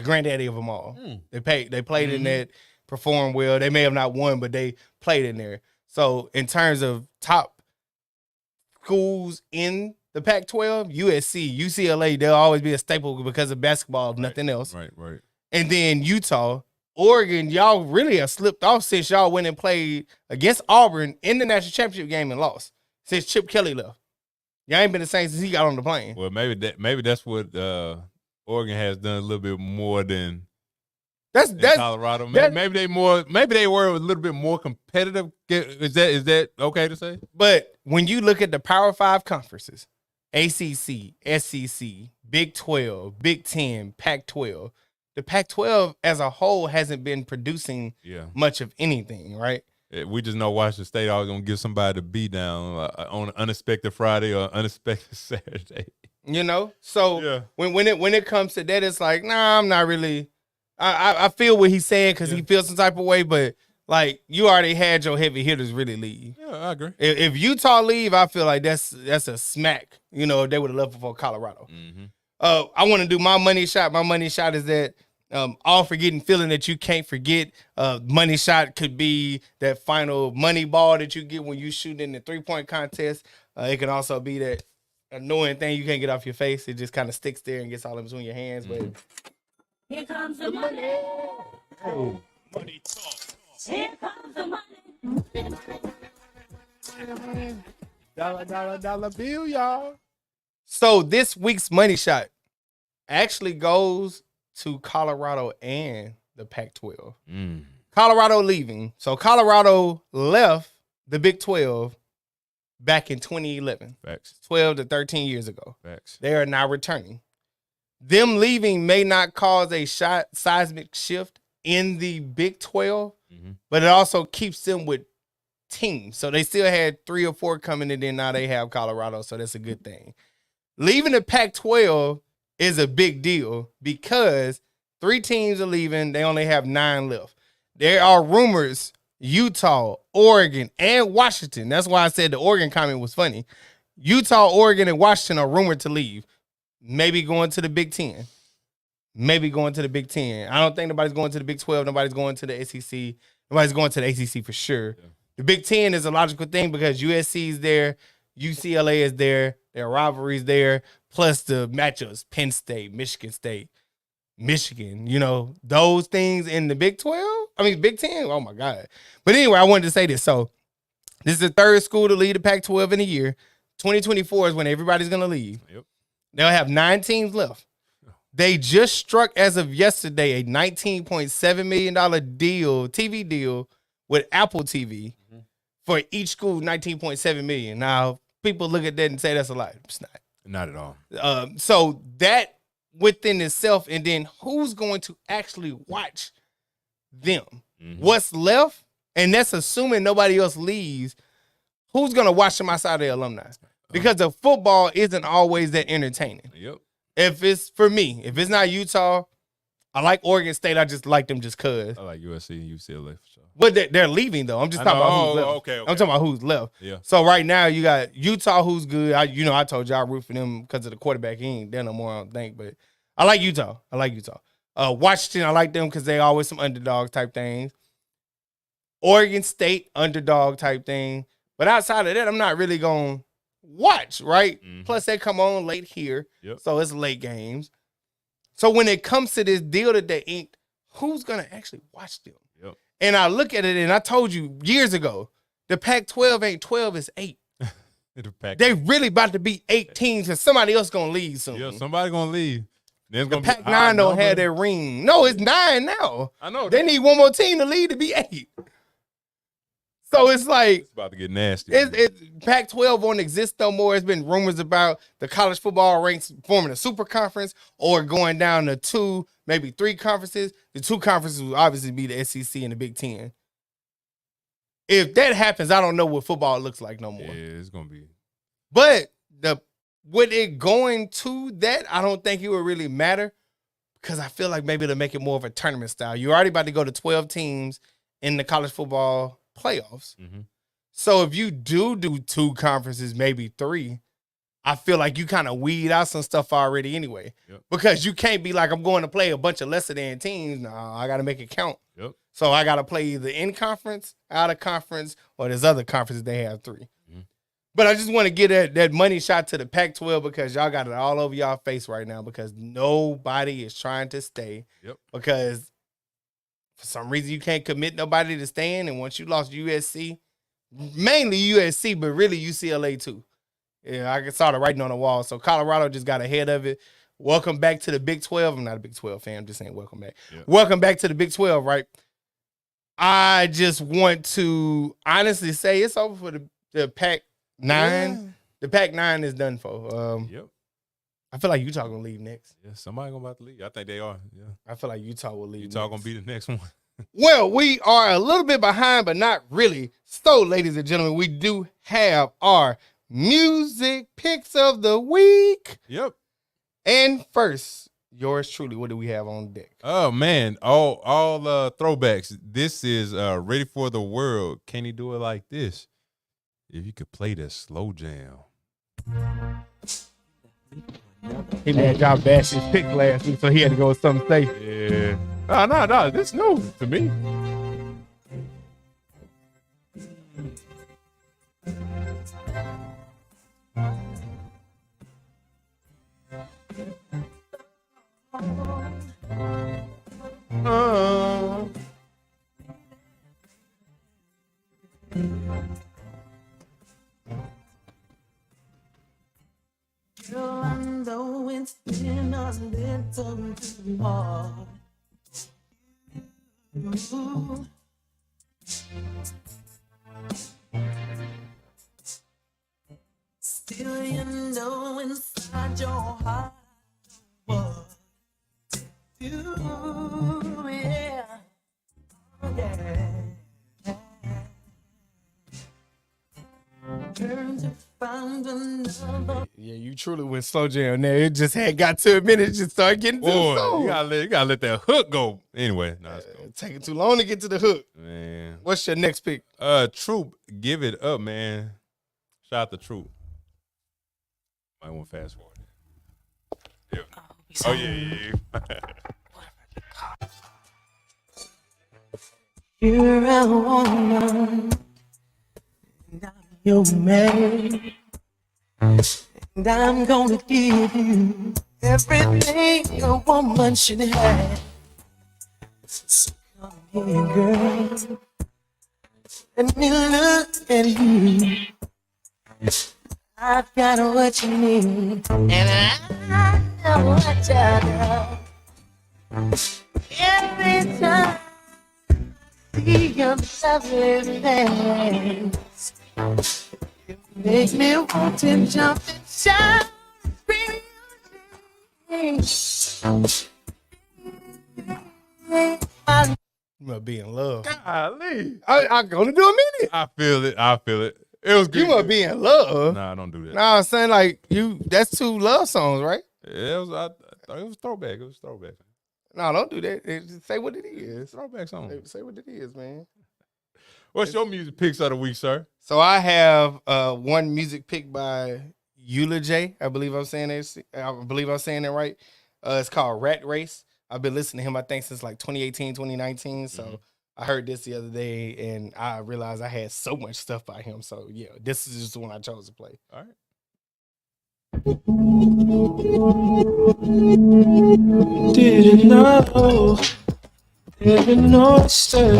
granddaddy of them all. They played in that, performed well. They may have not won, but they played in there. So in terms of top schools in the Pac-12, USC, UCLA, they'll always be a staple because of basketball, nothing else. Right. And then Utah, Oregon, y'all really have slipped off since y'all went and played against Auburn in the national championship game and lost since Chip Kelly left. Y'all ain't been the same since he got on the plane. Well, maybe that's what Oregon has done a little bit more than that's Colorado. Maybe they were a little bit more competitive. Is that okay to say? But when you look at the Power 5 conferences, ACC, SEC, Big 12, Big 10, Pac-12, the Pac-12 as a whole hasn't been producing much of anything, right? We just know Washington State always going to give somebody the beat down on an unexpected Friday or unexpected Saturday. You know? So when it comes to that, it's like, nah, I'm not really I feel what he's saying because he feels some type of way, but like you already had your heavy hitters really leave. Yeah, I agree. If Utah leave, I feel like that's a smack. You know, they would have left before Colorado. Mm-hmm. I want to do my money shot. My money shot is that all forgetting feeling that you can't forget. Money shot could be that final money ball that you get when you shoot in the 3-point contest. It can also be that annoying thing you can't get off your face. It just kind of sticks there and gets all in between your hands. But here comes the money. oh. money talk. Here comes the money. Dollar bill, y'all. So this week's money shot actually goes to Colorado and the Pac-12. Colorado leaving. So Colorado left the Big 12 back in 2011. Facts. 12 to 13 years ago. Facts. They are now returning. Them leaving may not cause a seismic shift in the Big 12, but it also keeps them with teams. So they still had 3 or 4 coming, and then now they have Colorado, so that's a good thing. Leaving the Pac-12 is a big deal because 3 teams are leaving. They only have 9 left. There are rumors Utah, Oregon, and Washington. That's why I said the Oregon comment was funny. Utah, Oregon, and Washington are rumored to leave. Maybe going to the Big 10. I don't think nobody's going to the Big 12. Nobody's going to the SEC. Nobody's going to the ACC for sure. Yeah. The Big 10 is a logical thing because USC is there. UCLA is there. Their rivalries there. Plus the matchups, Penn State, Michigan, you know, those things in the Big 10. Oh, my God. But anyway, I wanted to say this. So this is the 3rd school to lead the Pac-12 in a year. 2024 is when everybody's going to leave. Yep. They'll have 9 teams left. They just struck, as of yesterday, a $19.7 million TV deal with Apple TV for each school, 19.7 million. Now, people look at that and say that's a lot. It's not. Not at all. So that within itself, and then who's going to actually watch them? Mm-hmm. What's left? And that's assuming nobody else leaves. Who's going to watch them outside of the alumni? Because the football isn't always that entertaining. Yep. If it's, for me, if it's not Utah, I like Oregon State. I just like them just because. I like USC and UCLA for sure. But they're leaving, though. I'm just talking about who's left. Okay. I'm talking about who's left. Yeah. So right now, you got Utah, who's good. I told you I root for them because of the quarterback. He ain't there no more, I don't think. But I like Utah. Washington, I like them because they always some underdog type things. Oregon State, underdog type thing. But outside of that, I'm not really going to watch, right? Mm-hmm. Plus, they come on late here. Yep. So it's late games. So when it comes to this deal that they inked, who's going to actually watch them? Yep. And I look at it, and I told you years ago, the Pac-12 ain't 12, it's 8. They really about to be 8 teams, because somebody else going to leave soon. Yeah, somebody going to leave. There's The gonna be Pac-9 don't have their ring. No, it's 9 now. I know. They need one more team to lead to be 8. So it's like, It's about to get nasty. Pac-12 won't exist no more. It's been rumors about the college football ranks forming a super conference or going down to 2, maybe 3 conferences. The 2 conferences will obviously be the SEC and the Big Ten. If that happens, I don't know what football looks like no more. Yeah, it's gonna be. But with it going to that, I don't think it would really matter, because I feel like maybe it'll make it more of a tournament style. You're already about to go to 12 teams in the college football playoffs. Mm-hmm. So if you do 2 conferences, maybe 3, I feel like you kind of weed out some stuff already anyway. Yep. Because you can't be like, I'm going to play a bunch of lesser than teams. No, I got to make it count. Yep. So I got to play either in conference, out of conference, or there's other conferences they have 3. Mm-hmm. But I just want to get that money shot to the Pac-12, because y'all got it all over y'all face right now, because nobody is trying to stay. Yep. Because for some reason you can't commit nobody to staying, and once you lost USC, mainly USC, but really UCLA too. Yeah, I saw the writing on the wall. So Colorado just got ahead of it. Welcome back to the Big 12. I'm not a Big 12 fan. I'm just saying welcome back. Yep. Welcome back to the Big 12, right? I just want to honestly say it's over for the Pac-9. Yeah. The Pac-9 is done for. Yep. I feel like Utah going to leave next. Yeah, somebody gonna about to leave. I think they are. Yeah. I feel like Utah will leave Utah next. gonna be the next one. Well, we are a little bit behind, but not really. So, ladies and gentlemen, we do have our music picks of the week. Yep. And first, yours truly, what do we have on deck? Oh man, all throwbacks. This is Ready for the World. Can he do it like this? If you could play the slow jam. He had y'all bash his pick last week, so he had to go with something safe. Yeah. No. This new to me. Girl, I know it's been a little too hard. Ooh. Still, you know inside your heart what to do, yeah. Oh, yeah. Turn to find another. Yeah, you truly went slow jam there. It just had got to a minute, just started getting to the Boy, song. you gotta let that hook go. Anyway, no, it's cool. Taking too long to get to the hook. Man. What's your next pick? Troop, give it up, man. Shout out to Troop. I want fast forward. Yeah. Oh yeah. You're a woman, and I'm your man, and I'm gonna give you everything a woman should have. So come here, girl, let me look at you. I've got what you need, and I know what you love. Every time your lovely face. It makes me want to jump and shout. You must be in love. Golly. I'm gonna do a minute. I feel it. It was good. You must be in love. Nah, don't do that. Nah, I'm saying like that's 2 love songs, right? It was, I thought it was throwback. No, don't do that. Just say what it is. Throwback song. Say what it is, man. What's your music picks of the week, sir? So I have one music pick by J. I believe I'm saying it. I believe I'm saying it right. It's called Rat Race. I've been listening to him, I think, since like 2018, 2019. So I heard this the other day, and I realized I had so much stuff by him. So yeah, this is just the one I chose to play. All right. Didn't know, sir.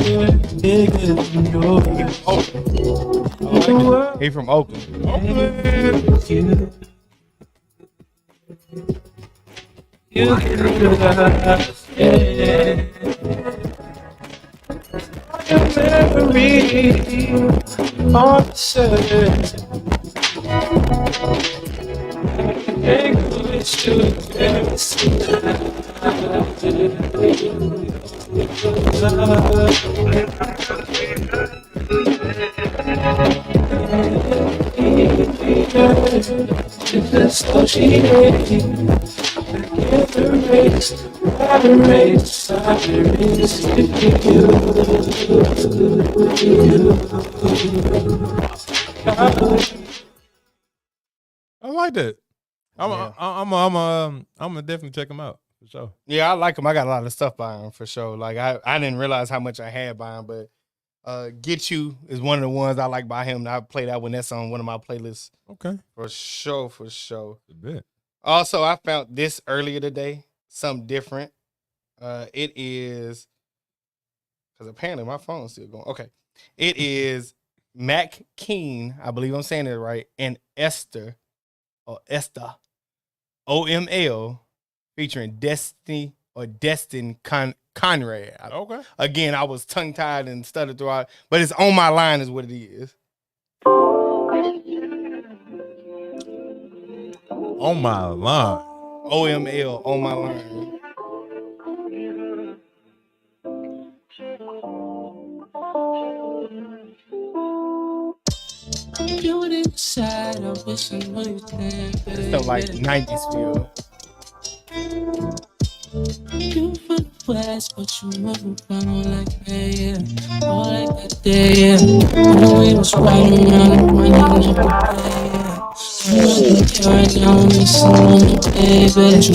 Didn't know. He from Oakland. You memory on the surface. English to I like that. I'm gonna definitely check him out for sure. Yeah, I like him. I got a lot of stuff by him for sure. Like I didn't realize how much I had by him, but Get You is one of the ones I like by him. And I play that when that's on one of my playlists. Okay. For sure. A bit. Also, I found this earlier today, something different. It is, because apparently my phone's still going. Okay. It is Mac Keen, I believe I'm saying it right, and Esther, OML, featuring Destin Conrad. Okay. Again, I was tongue-tied and stuttered throughout, but it's On My Line is what it is. On My Line. OML, On My Line. doing inside, I wish I knew you there. It's so like 90s feel. You from the west, but you move around like that, yeah. All like that day, yeah. Oh, we was riding around, running up a day, yeah. You right now, I'm missing on the baby. You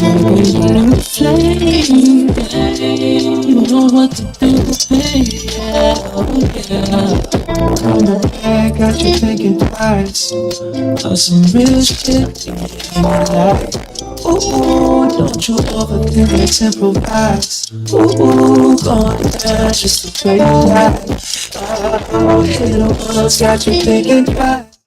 know the flame, babe. You know what to do, baby, yeah. Oh, yeah. I'm the bag, got you thinking twice. Some real shit in your life. Ooh, don't you overthink, let's improvise. Ooh, going down just the way you like. Oh, hit it once, got you thinking twice.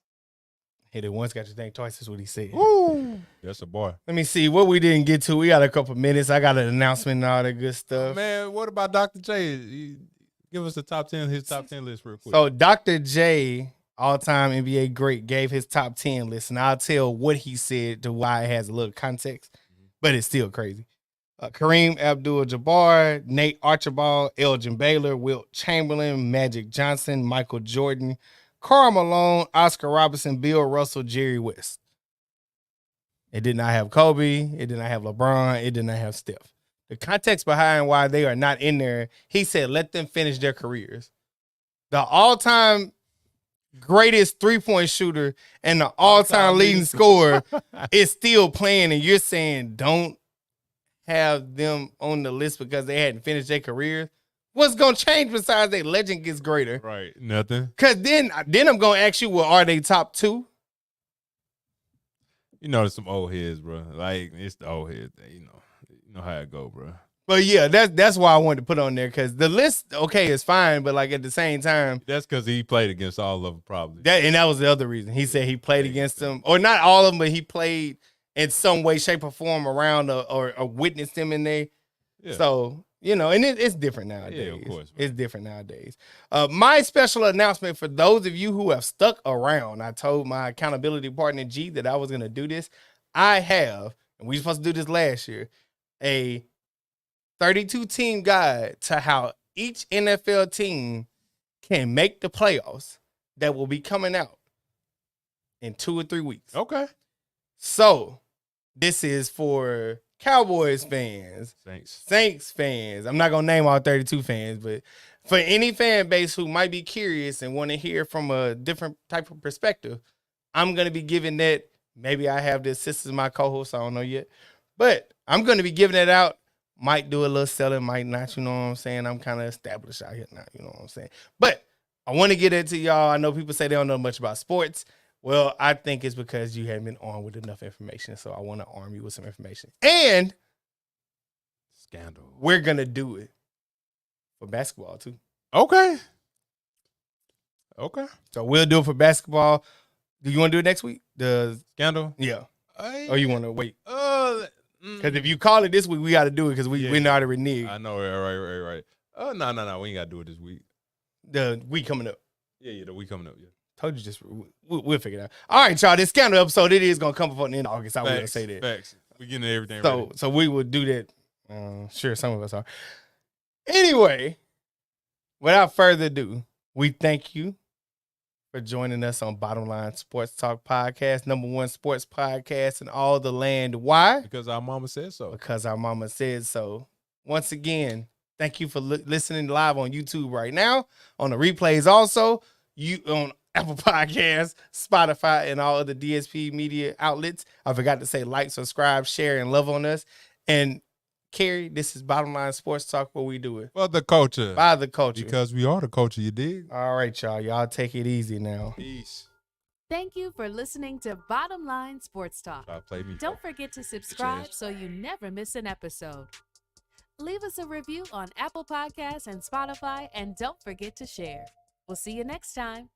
Hit it once, got you think twice, is what he said. Woo. That's a boy. Let me see what we didn't get to. We got a couple minutes. I got an announcement and all that good stuff. Man, what about Dr. J? Give us the top 10, his top 10 list real quick. So Dr. J, all-time NBA great, gave his top 10 list, and I'll tell what he said to why it has a little context, but it's still crazy. Kareem Abdul-Jabbar, Nate Archibald, Elgin Baylor, Wilt Chamberlain, Magic Johnson, Michael Jordan, Karl Malone, Oscar Robertson, Bill Russell, Jerry West. It did not have Kobe. It did not have LeBron. It did not have Steph. The context behind why they are not in there, he said, let them finish their careers. The all-time greatest three-point shooter and the all-time leading scorer is still playing, and you're saying don't have them on the list because they hadn't finished their careers. What's going to change besides their legend gets greater? Right, nothing. Because then I'm going to ask you, well, are they top 2? You know, there's some old heads, bro. Like, it's the old heads. You know how it go, bro. But yeah, that's why I wanted to put on there, because the list, okay, is fine, but like at the same time, that's because he played against all of them, probably. That was the other reason. He said he played against them, or not all of them, but he played in some way, shape, or form around or witnessed them in there. Yeah. So You know, and it's different nowadays. Yeah, of course. It's different nowadays. My special announcement for those of you who have stuck around, I told my accountability partner G that I was going to do this. I have, and we were supposed to do this last year, a 32-team guide to how each NFL team can make the playoffs that will be coming out in 2 or 3 weeks. Okay. So this is for Cowboys fans, Thanks. fans. I'm not gonna name all 32 fans, but for any fan base who might be curious and want to hear from a different type of perspective, I'm gonna be giving that. Maybe I have the assistance of my co-host. I don't know yet, but I'm gonna be giving it out. Might do a little selling, might not. You know what I'm saying? I'm kind of established out here now. You know what I'm saying? But I want to get it to y'all. I know people say they don't know much about sports. Well, I think it's because you haven't been armed with enough information. So I want to arm you with some information. And Scandal. we're going to do it for basketball, too. Okay. So we'll do it for basketball. Do you want to do it next week? The Scandal? Yeah. Or you want to wait? Because Because if you call it this week, we got to do it because we not a renege. I know, right. No, we ain't got to do it this week. The week coming up. Yeah, the week coming up, yeah. Told you just, we'll figure it out. All right, y'all. This Scandal episode, it is going to come up on the end of August. I will say that. Facts. We getting everything ready. So we will do that. Sure, some of us are. Anyway, without further ado, we thank you for joining us on Bottom Line Sports Talk Podcast, #1 sports podcast in all the land. Why? Because our mama said so. Because our mama said so. Once again, thank you for listening live on YouTube right now, on the replays also, you on Apple Podcasts, Spotify, and all other DSP media outlets. I forgot to say like, subscribe, share, and love on us. And Cary, this is Bottom Line Sports Talk, where we do it. For the culture. By the culture. Because we are the culture, you dig? All right, y'all. Y'all take it easy now. Peace. Thank you for listening to Bottom Line Sports Talk. Try to play me. Don't forget to subscribe so you never miss an episode. Leave us a review on Apple Podcasts and Spotify, and don't forget to share. We'll see you next time.